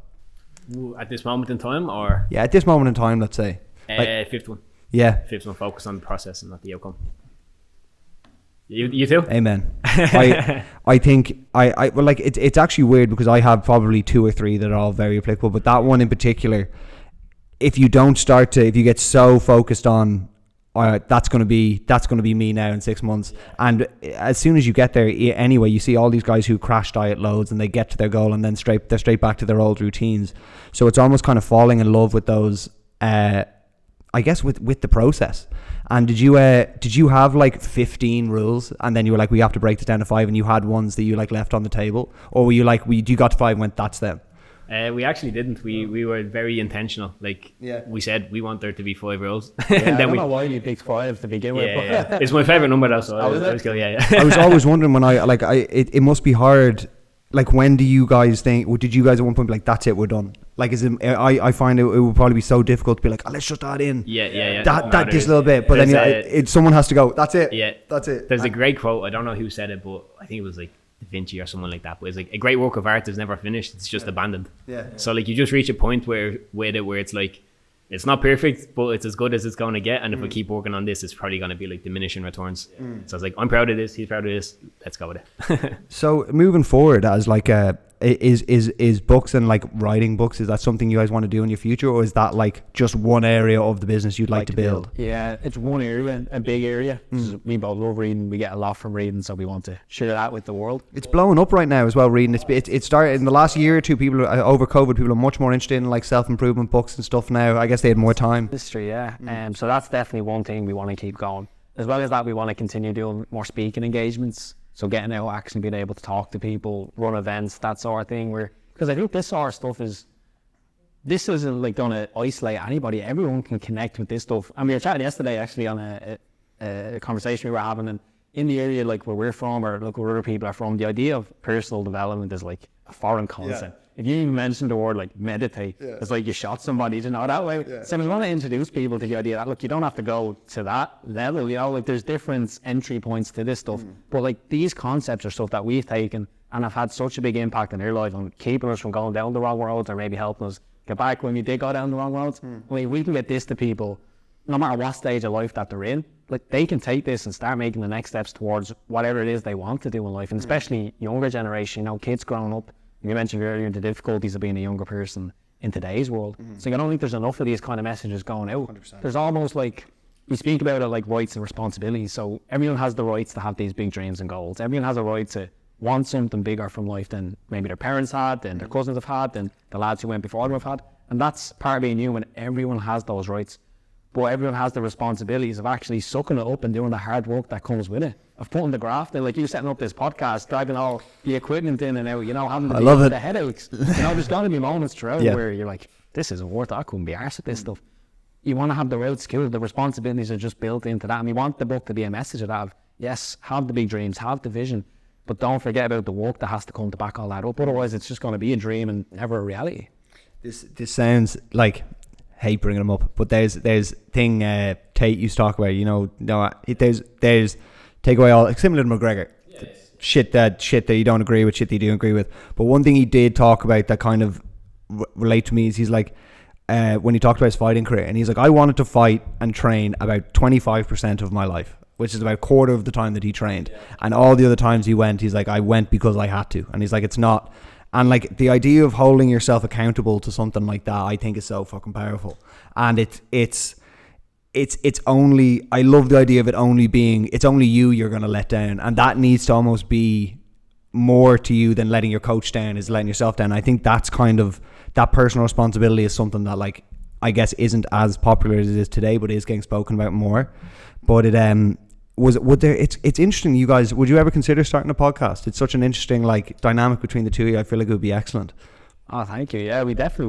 At this moment in time, or? Yeah, at this moment in time, let's say. Fifth one. Yeah. Fifth one, focus on the process and not the outcome. You too? Amen. I think well, like, it's actually weird because I have probably 2 or 3 that are all very applicable, but that one in particular, if you get so focused on, that's going to be me now in 6 months, and as soon as you get there anyway, you see all these guys who crash diet loads and they get to their goal and then they're straight back to their old routines. So it's almost kind of falling in love with those, I guess, with the process. And did you have like 15 rules and then you were like, we have to break this down to 5, and you had ones that you like left on the table, or were you like, you got to 5 and went, that's them? We actually didn't. We were very intentional. Like, we said we want there to be 5 rules. Yeah, and then I don't know why you picked 5 to begin with. Yeah. It's my favourite number though, so I was cool. Yeah. I was always wondering when it must be hard. Like, when do you guys think, or did you guys at one point be like, that's it, we're done? Like, I find it would probably be so difficult to be like, let's just add in that this little bit, but then someone has to go, that's it. Yeah, that's it. There's a great quote, I don't know who said it, but I think it was like Da Vinci or someone like that, but it's like, a great work of art is never finished, it's just abandoned. So like, you just reach a point where it's like, it's not perfect, but it's as good as it's going to get, and if we keep working on this, it's probably going to be like diminishing returns. So it's like, I'm proud of this, he's proud of this, let's go with it. So moving forward, as like is books and like writing books, is that something you guys want to do in your future, or is that like just one area of the business you'd like to build? Yeah, it's one area, a big area. We both love reading, we get a lot from reading, so we want to share that with the world. It's blowing up right now as well, reading. It started in the last year or two. People over COVID, people are much more interested in like self-improvement books and stuff now. I guess they had more time. History, so that's definitely one thing we want to keep going. As well as that, we want to continue doing more speaking engagements. So getting out, actually being able to talk to people, run events, that sort of thing. Because I think this sort of stuff this isn't like going to isolate anybody. Everyone can connect with this stuff. And we were chatting yesterday actually on a conversation we were having, and in the area like where we're from, or look where other people are from, the idea of personal development is like a foreign concept. if you even mention the word like meditate, it's like you shot somebody, you know, that way. So we want to introduce people to the idea that, look, you don't have to go to that level, you know, like there's different entry points to this stuff. But like these concepts are stuff that we've taken and have had such a big impact in their life on keeping us from going down the wrong roads, or maybe helping us get back when we did go down the wrong roads. I mean, we can get this to people, no matter what stage of life that they're in, like they can take this and start making the next steps towards whatever it is they want to do in life. And especially younger generation, you know, kids growing up, you mentioned earlier the difficulties of being a younger person in today's world. So I don't think there's enough of these kind of messages going out. 100%. There's almost like, we speak about it like rights and responsibilities. So everyone has the rights to have these big dreams and goals. Everyone has a right to want something bigger from life than maybe their parents had, than their cousins have had, than the lads who went before them have had. And that's part of being human. Everyone has those rights. But everyone has the responsibilities of actually sucking it up and doing the hard work that comes with it. Of putting the graft in, like you setting up this podcast, driving all the equipment in and out, you know, having the headaches. You know, there's going to be moments throughout where you're like, this isn't worth it. I couldn't be arsed with this stuff. You want to have the right skills. The responsibilities are just built into that. And we want the book to be a message of that. Of, yes, have the big dreams, have the vision, but don't forget about the work that has to come to back all that up. Otherwise, it's just going to be a dream and never a reality. This sounds like, hate bringing them up, but there's thing Tate used to talk about, you know, there's take away all, similar to McGregor, shit that you don't agree with, shit that you do agree with. But one thing he did talk about that kind of relate to me is he's like, when he talked about his fighting career, and he's like, I wanted to fight and train about 25% of my life, which is about a quarter of the time that he trained. And all the other times he went, he's like, I went because I had to. And he's like, it's not. And like the idea of holding yourself accountable to something like that, I think is so fucking powerful. And it's only, I love the idea of it only being, it's only you're going to let down. And that needs to almost be more to you than letting your coach down is letting yourself down. I think that's kind of, that personal responsibility is something that, like, I guess isn't as popular as it is today, but is getting spoken about more. But it's interesting, you guys, would you ever consider starting a podcast? It's such an interesting like dynamic between the two of you. I feel like it would be excellent. Oh, thank you. Yeah, we definitely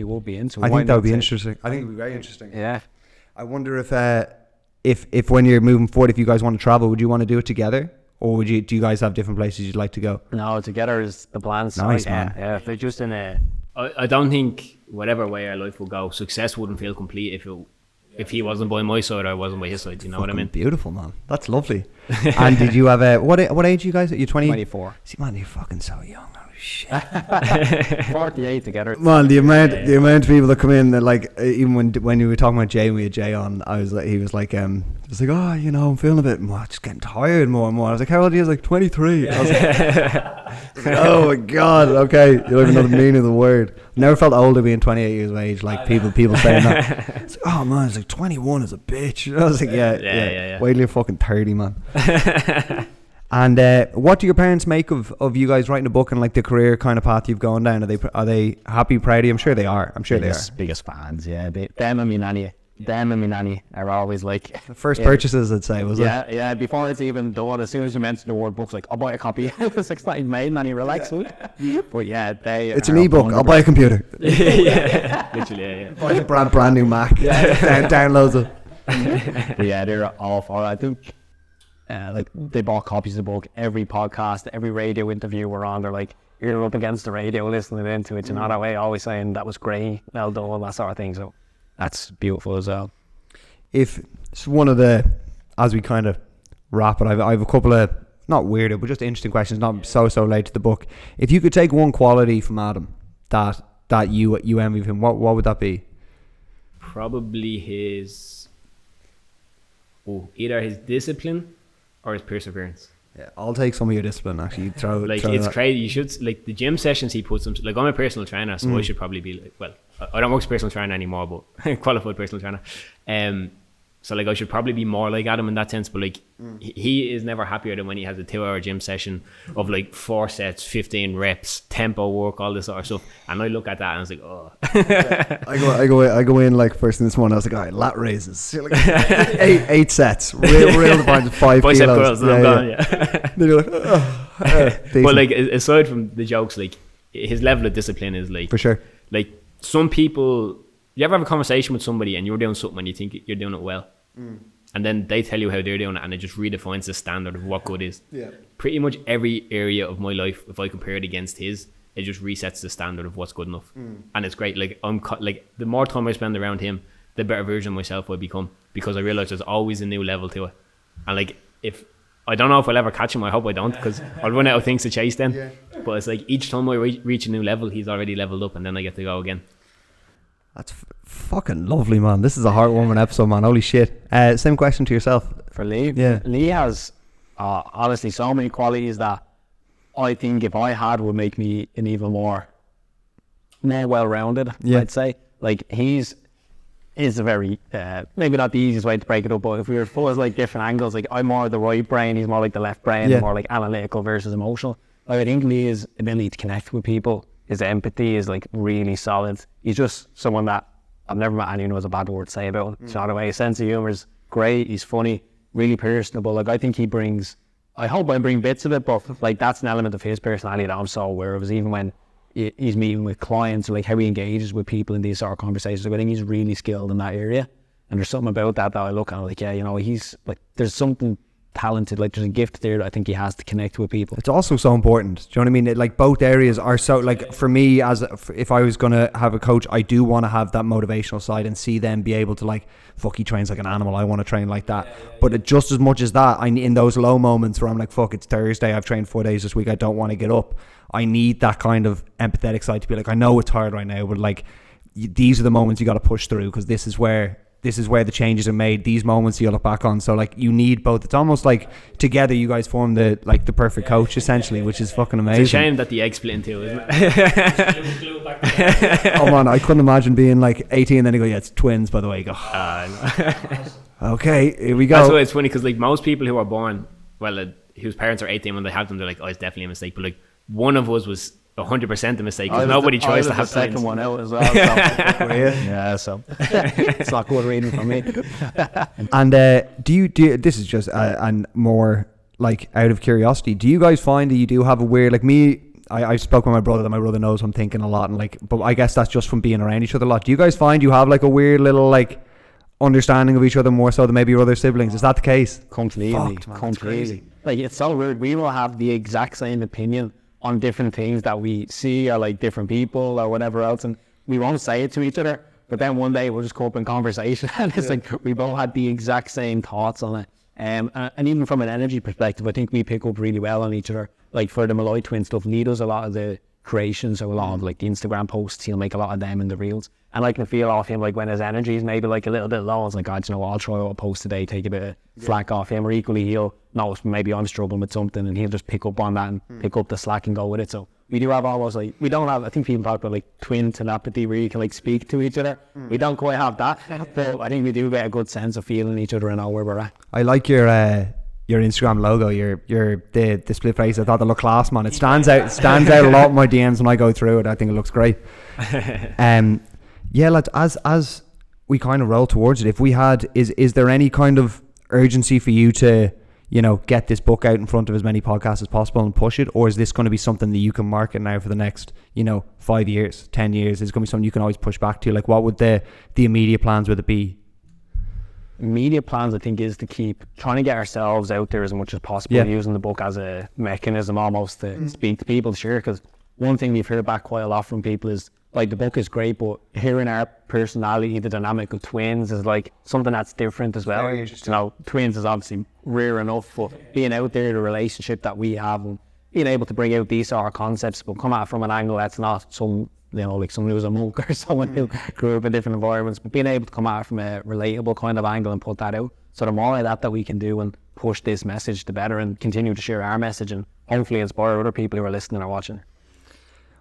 would be into it. I think that would be interesting. I think it would be very interesting. Yeah. I wonder if when you're moving forward, if you guys want to travel, would you want to do it together? Or do you guys have different places you'd like to go? No, together is the plan. Nice, man. Yeah, if they're just in a... I don't think whatever way our life will go, success wouldn't feel complete if he wasn't by my side or I wasn't by his side. You know what I mean? Beautiful, man. That's lovely. And did you have what age are you guys? Are you 20? 24. See, man, you're fucking so young. Oh shit. 48 together. Man, the amount of people that come in, that like, even when you were talking about Jay, and we had Jay on, he was like, oh, you know, I'm feeling a bit just getting tired more and more. I was like, how old are you? I was like, 23. I was like, oh my god, okay, you don't even know the meaning of the word. Never felt older being 28 years of age, like people saying that. It's like, oh man, it's like 21 is a bitch. I was like, yeah. Wait till you're fucking 30, man. And what do your parents make of you guys writing a book and like the career kind of path you've gone down? Are they happy, proud of you? I'm sure they are. Biggest fans, yeah. Them and me nanny are always like... The first purchases, I'd say, was it? Yeah, before it's even done, as soon as you mention the word books, like, I'll buy a copy. It's like, it's not even made, nanny, relax. But yeah, it's an ebook, I'll buy a computer. Yeah, literally, yeah. Buy a brand new Mac. Downloads it. But yeah, they're all for it. I think... like they bought copies of the book. Every podcast, every radio interview we're on, they're like, you're up against the radio listening into it, you know, that way, always saying that was great, well done, that sort of thing. So that's beautiful as well. If it's one of the, as we kind of wrap it, I have a couple of not weirder but just interesting questions, not so late to the book. If you could take one quality from Adam that you envy of him, what would that be? Probably either his discipline or his perseverance. Yeah, I'll take some of your discipline, actually. It's crazy. You should, like, the gym sessions he puts them, like, I'm a personal trainer, so I should probably be like, well, I don't work as a personal trainer anymore, but qualified personal trainer. So like I should probably be more like Adam in that sense, but like he is never happier than when he has a 2-hour gym session of like 4 sets, 15 reps, tempo work, all this sort of stuff. And I look at that and I was like, oh. I go in like first thing this morning. I was like, all right, lat raises, like, eight sets, real defined 5 bicep kilos. Curls, and I'm gone. Then you're like, but like aside from the jokes, like his level of discipline is like, for sure. Like some people. You ever have a conversation with somebody and you're doing something and you think you're doing it well, and then they tell you how they're doing it and it just redefines the standard of what good is. Yeah. Pretty much every area of my life, if I compare it against his, it just resets the standard of what's good enough. And it's great. Like like the more time I spend around him, the better version of myself I become, because I realize there's always a new level to it. And like, if I don't know if I'll ever catch him, I hope I don't, because I'll run out of things to chase then. Yeah. But it's like each time I reach a new level, he's already leveled up, and then I get to go again. That's fucking lovely, man. This is a heartwarming episode, man. Holy shit. Same question to yourself. For Lee? Yeah. Lee has honestly so many qualities that I think if I had would make me an even more well-rounded, I'd say. Like, he's a very, maybe not the easiest way to break it up, but if we were supposed like different angles, like I'm more the right brain, he's more like the left brain, more like analytical versus emotional. Like, I think Lee's ability to connect with people, his empathy is like really solid. He's just someone that I've never met anyone who has a bad word to say about him. So anyway, his sense of humour is great, he's funny, really personable. Like, I think he brings, I hope I bring bits of it, but like that's an element of his personality that I'm so aware of, is even when he's meeting with clients, like how he engages with people in these sort of conversations. Like, I think he's really skilled in that area, and there's something about that I look at and I'm like, yeah, you know, he's like, there's something talented, like there's a gift there that I think he has to connect with people. It's also so important. Do you know what I mean? Like, both areas are so, like, for me, if I was going to have a coach, I do want to have that motivational side and see them be able to, like, fuck, he trains like an animal, I want to train like that. But just as much as that, in those low moments where I'm like, fuck, it's Thursday, I've trained 4 days this week, I don't want to get up, I need that kind of empathetic side to be like, I know it's hard right now, but like, these are the moments you got to push through, because this is where the changes are made. These moments you look back on. So like, you need both. It's almost like together you guys form the perfect coach essentially, which is fucking amazing. It's a shame that the egg split in two, isn't it? Oh man, I couldn't imagine being like 18 and then you go, yeah, it's twins, by the way. You go, okay, here we go. That's why it's funny, because like most people who are born, whose parents are 18 when they have them, they're like, oh, it's definitely a mistake. But like, one of us was 100% a mistake, because nobody tries to have the second one out as well. So. Yeah, so it's not good reading for me. And do you this is just and more like out of curiosity, do you guys find that you do have a weird, like me, I spoke with my brother, that my brother knows I'm thinking a lot, and like, but I guess that's just from being around each other a lot. Do you guys find you have like a weird little like understanding of each other more so than maybe your other siblings? Is that the case? Completely. Like, it's so weird. We will have the exact same opinion on different things that we see, or like different people or whatever else, and we won't say it to each other, but then one day we'll just go up in conversation and it's like we both had the exact same thoughts on it. And even from an energy perspective, I think we pick up really well on each other. Like, for the Molloy twin stuff, Lee does a lot of the creations, so a lot of like the Instagram posts, he'll make a lot of them in the reels, and I can feel off him, like when his energy is maybe like a little bit low, I was like, God, you know what, I'll try out a post today, take a bit of flack off him, or equally he'll notice maybe I'm struggling with something and he'll just pick up on that and pick up the slack and go with it. So we do have almost like, we don't have, I think people talk about like twin telepathy where you can like speak to each other. We don't quite have that, but I think we do get a good sense of feeling each other and know where we're at. I like your Instagram logo, the split face. I thought it looked class, man. It stands out a lot in my DMs when I go through it. I think it looks great. Yeah, lads, as we kind of roll towards it, if we had, is there any kind of urgency for you to, you know, get this book out in front of as many podcasts as possible and push it, or is this going to be something that you can market now for the next, you know, 5 years, 10 years? Is it going to be something you can always push back to? Like, what would the immediate plans would it be? Immediate plans, I think, is to keep trying to get ourselves out there as much as possible, using the book as a mechanism almost to speak to people, sure, because one thing we've heard back quite a lot from people is, like, the book is great, but hearing our personality, the dynamic of twins is like something that's different as well. You know, twins is obviously rare enough, but being out there, the relationship that we have, and being able to bring out these sort of concepts, but come at it from an angle that's not some, you know, like someone who's a monk or someone who grew up in different environments, but being able to come at it from a relatable kind of angle and put that out. So the more of that we can do and push this message, the better, and continue to share our message and hopefully inspire other people who are listening or watching.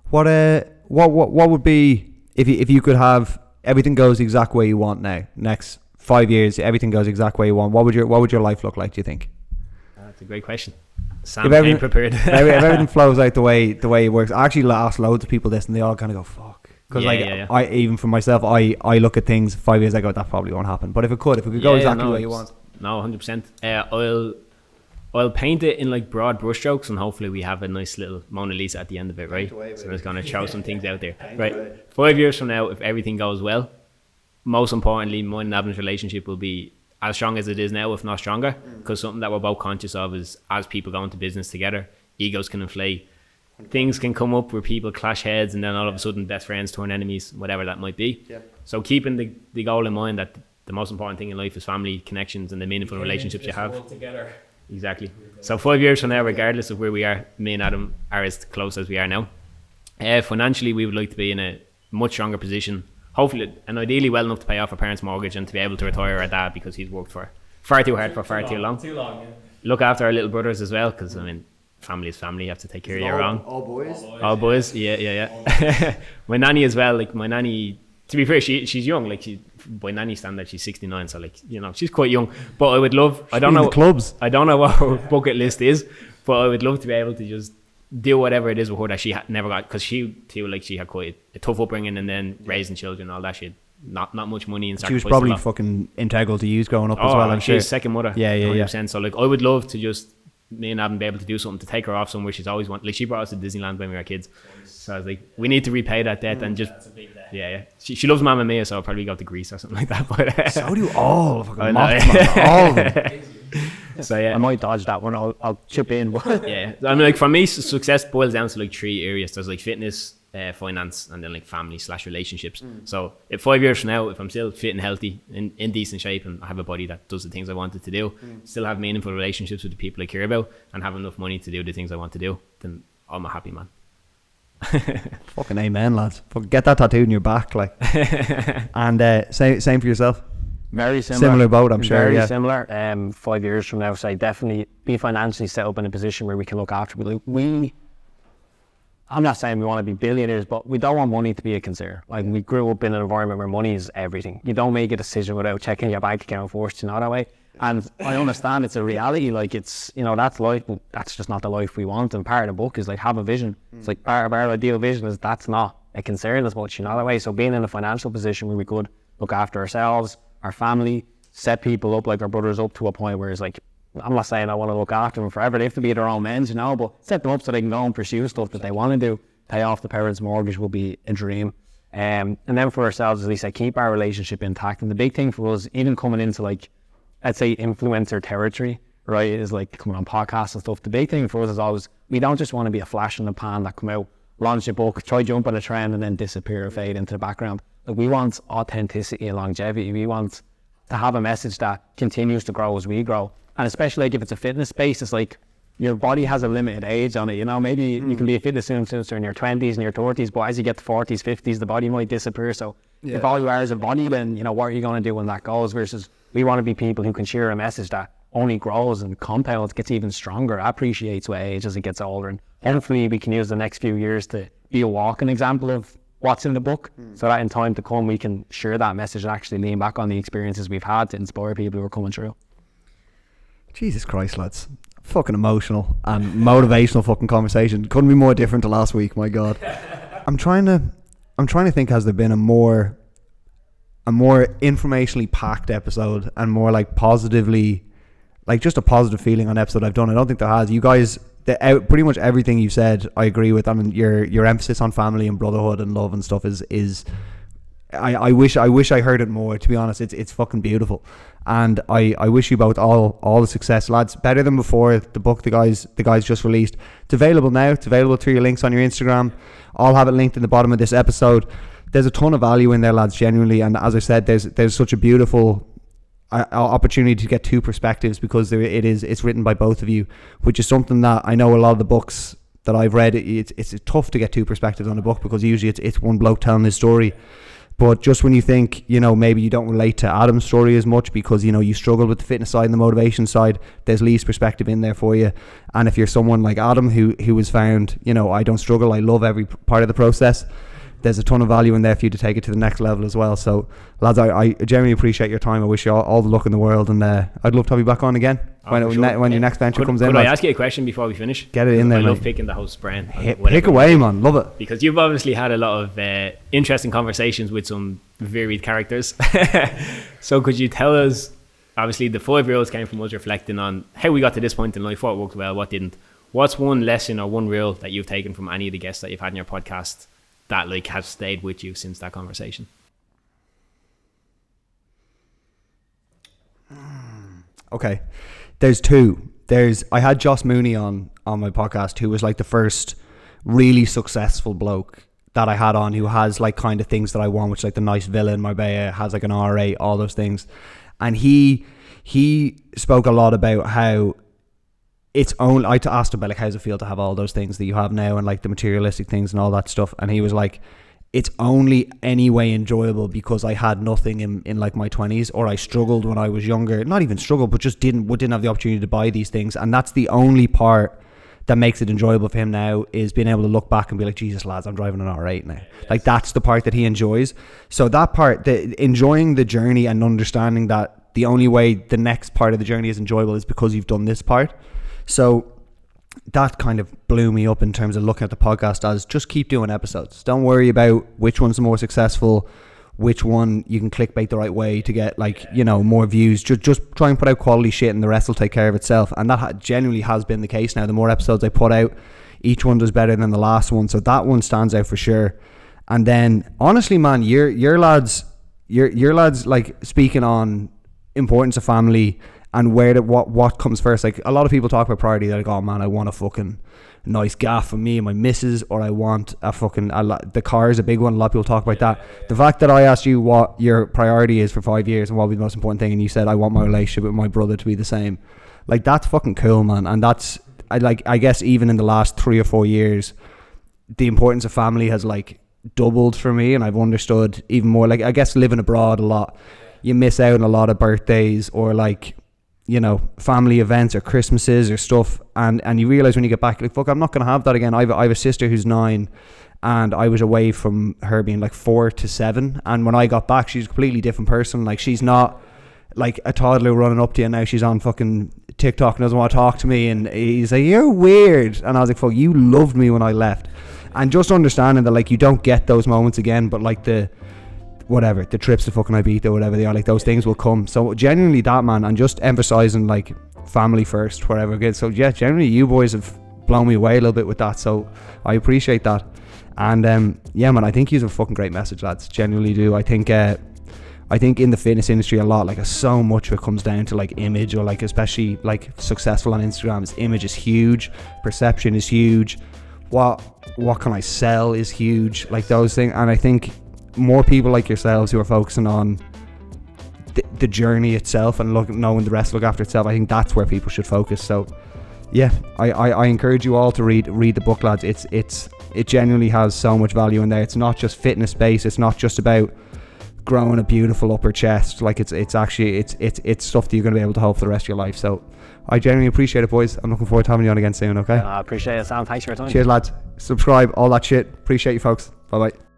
What would be, if you could have everything goes the exact way you want now, next 5 years, everything goes the exact way you want, what would your life look like, do you think? That's a great question. Sam came prepared. If everything flows out the way it works. I actually asked loads of people this and they all kind of go, fuck. Because I even for myself, I look at things 5 years ago, that probably won't happen. But if it could go exactly the way you want. No, 100%. I'll paint it in like broad brushstrokes, and hopefully we have a nice little Mona Lisa at the end of it, right? So I'm just going to throw some things out there. Right. 5 years from now, if everything goes well, most importantly, mine and Abner's relationship will be as strong as it is now, if not stronger, because something that we're both conscious of is, as people go into business together, egos can inflate. things can come up where people clash heads, and then all of a sudden best friends turn enemies, whatever that might be. So keeping the goal in mind that the most important thing in life is family connections and the meaningful relationships you have. Exactly. So 5 years from now, regardless of where we are, me and Adam are as close as we are now. Financially, we would like to be in a much stronger position, hopefully and ideally well enough to pay off our parents' mortgage and to be able to retire our dad, because he's worked for far too hard for far too long. Look after our little brothers as well, because I mean, family is family. You have to take care of your own. All boys. Yeah. My nanny as well. Like my nanny, to be fair, she's young. Like by nanny standard, she's 69. So like, you know, she's quite young. But I would love. I don't know what her bucket list is, but I would love to be able to just do whatever it is with her that she never got, because she too, like, she had quite a tough upbringing, and then raising children, all that shit. Not much money, and she was probably fucking integral to you growing up as well. I'm sure. She's second mother. Yeah. So like, I would love to just me and Adam be able to do something to take her off somewhere she's always wanted. Like, she brought us to Disneyland when we were kids, so I was like, we need to repay that debt. And just yeah. She loves Mamma Mia, so I'll probably go to Greece or something like that. But so do all fucking all of them. So yeah, I might dodge that one. I'll chip in. Yeah, I mean, like, for me, success boils down to like 3 areas. There's like fitness, finance, and then like family/relationships. So if 5 years from now, if I'm still fit and healthy, in decent shape, and I have a body that does the things I wanted to do, still have meaningful relationships with the people I care about, and have enough money to do the things I want to do, then I'm a happy man. Fucking amen, lads. Get that tattooed in your back, like. And same for yourself. Very similar. Similar boat, I'm sure. Very similar. 5 years from now, so I definitely be financially set up in a position where we can look after people. I'm not saying we want to be billionaires, but we don't want money to be a concern. Like, we grew up in an environment where money is everything. You don't make a decision without checking your bank account first, you know, that way. And I understand it's a reality, like, it's, you know, that's life, but that's just not the life we want. And part of the book is like, have a vision. It's like part of our ideal vision is that's not a concern as much, you know, that way. So being in a financial position where we could look after ourselves, our family, set people up, like our brothers, up to a point where it's like, I'm not saying I want to look after them forever, they have to be their own men, you know, but set them up so they can go and pursue stuff that they want to do. Pay off the parents' mortgage will be a dream. And then for ourselves, as we say, keep our relationship intact. And the big thing for us, even coming into, like, let's say influencer territory, right, is like coming on podcasts and stuff. The big thing for us is always, we don't just want to be a flash in the pan that come out, launch a book, try jump on a trend, and then disappear or fade into the background. Like, we want authenticity and longevity. We want to have a message that continues to grow as we grow. And especially, like, if it's a fitness space, it's like your body has a limited age on it, you know. Maybe you can be a fitness influencer in your 20s and your 30s, but as you get to 40s, 50s, the body might disappear. So if all you are is a body, then, you know, what are you going to do when that goes? Versus we want to be people who can share a message that only grows and compounds, gets even stronger, appreciates with age as it gets older. And hopefully we can use the next few years to be a walking example of what's in the book, so that in time to come we can share that message and actually lean back on the experiences we've had to inspire people who are coming through. Jesus Christ, lads. Fucking emotional and motivational fucking conversation. Couldn't be more different to last week, my God. I'm trying to think, has there been a more informationally packed episode and more like positively, like just a positive feeling on episode I've done? I don't think there has. You guys, pretty much everything you said I agree with. I mean, your emphasis on family and brotherhood and love and stuff is I wish I heard it more, to be honest. It's fucking beautiful, and I wish you both all the success, lads. Better than before. The book the guys just released, it's available now. It's available through your links on your Instagram. I'll have it linked in the bottom of this episode. There's a ton of value in there, lads, genuinely. And as I said, there's such a beautiful opportunity to get two perspectives, because it's written by both of you, which is something that I know a lot of the books that I've read, it's tough to get two perspectives on a book, because usually it's one bloke telling his story. But just when you think, you know, maybe you don't relate to Adam's story as much because, you know, you struggle with the fitness side and the motivation side, there's Lee's perspective in there for you. And if you're someone like Adam who has found, you know, I don't struggle, I love every part of the process, there's a ton of value in there for you to take it to the next level as well. So, lads, I genuinely appreciate your time. I wish you all the luck in the world, and I'd love to have you back on again when your next venture comes in. Could I ask you a question before we finish? Get it in there, I mate. love picking the host's brain. Pick away, man. Love it. Because you've obviously had a lot of interesting conversations with some varied characters. So could you tell us, obviously the 5 year-olds came from us reflecting on how we got to this point in life, what worked well, what didn't. What's one lesson or one rule that you've taken from any of the guests that you've had in your podcast that like has stayed with you since that conversation? Okay, there's two. I had Joss Mooney on my podcast, who was like the first really successful bloke that I had on, who has like kind of things that I want, which is like the nice villa in Marbella, has like an R8, all those things. And he spoke a lot about how it's only, I asked him about like, how does it feel to have all those things that you have now, and like the materialistic things and all that stuff. And he was like, it's only anyway enjoyable because I had nothing in like my 20s, or I struggled when I was younger, not even struggled, but just didn't have the opportunity to buy these things. And that's the only part that makes it enjoyable for him now, is being able to look back and be like, Jesus lads, I'm driving an R8 now. Like that's the part that he enjoys. So that part, the enjoying the journey and understanding that the only way the next part of the journey is enjoyable is because you've done this part. So that kind of blew me up in terms of looking at the podcast as just keep doing episodes. Don't worry about which one's the more successful, which one you can clickbait the right way to get like, you know, more views. Just try and put out quality shit and the rest will take care of itself. And that genuinely has been the case now. The more episodes I put out, each one does better than the last one. So that one stands out for sure. And then honestly, man, your lads like speaking on importance of family and what comes first. Like a lot of people talk about priority, they're like, oh man, I want a fucking nice gaff for me and my missus, or I want the car is a big one. A lot of people talk about that. The fact that I asked you what your priority is for 5 years and what would be the most important thing, and you said I want my relationship with my brother to be the same, like that's fucking cool, man. And that's I guess even in the last 3 or 4 years, the importance of family has like doubled for me, and I've understood even more. Like I guess living abroad a lot, you miss out on a lot of birthdays or like, you know, family events or Christmases or stuff, and you realize when you get back, like, fuck, I'm not gonna have that again. I have a sister who's 9, and I was away from her being like 4 to 7, and when I got back, she's a completely different person. Like she's not like a toddler running up to you, and now she's on fucking TikTok and doesn't want to talk to me, and he's like, you're weird. And I was like, fuck, you loved me when I left. And just understanding that like you don't get those moments again, but like the trips to fucking Ibiza or whatever they are, like those things will come. So genuinely that, man, and just emphasizing like family first wherever it gets. So yeah, generally you boys have blown me away a little bit with that, so I appreciate that. And yeah, man, I think you're a fucking great message, lads. Genuinely do. I think in the fitness industry a lot, like so much of it comes down to like image, or like especially like successful on Instagram, image is huge, perception is huge, what can I sell is huge, like those things. And I think more people like yourselves who are focusing on the journey itself and knowing the rest look after itself, I think that's where people should focus. So yeah, I encourage you all to read the book, lads. It genuinely has so much value in there. It's not just fitness based, it's not just about growing a beautiful upper chest. Like it's actually it's stuff that you're going to be able to hold for the rest of your life. So I genuinely appreciate it, boys. I'm looking forward to having you on again soon. Okay, I appreciate it, Sam. Thanks for your time. Cheers, lads. Subscribe, all that shit. Appreciate you, folks. Bye bye.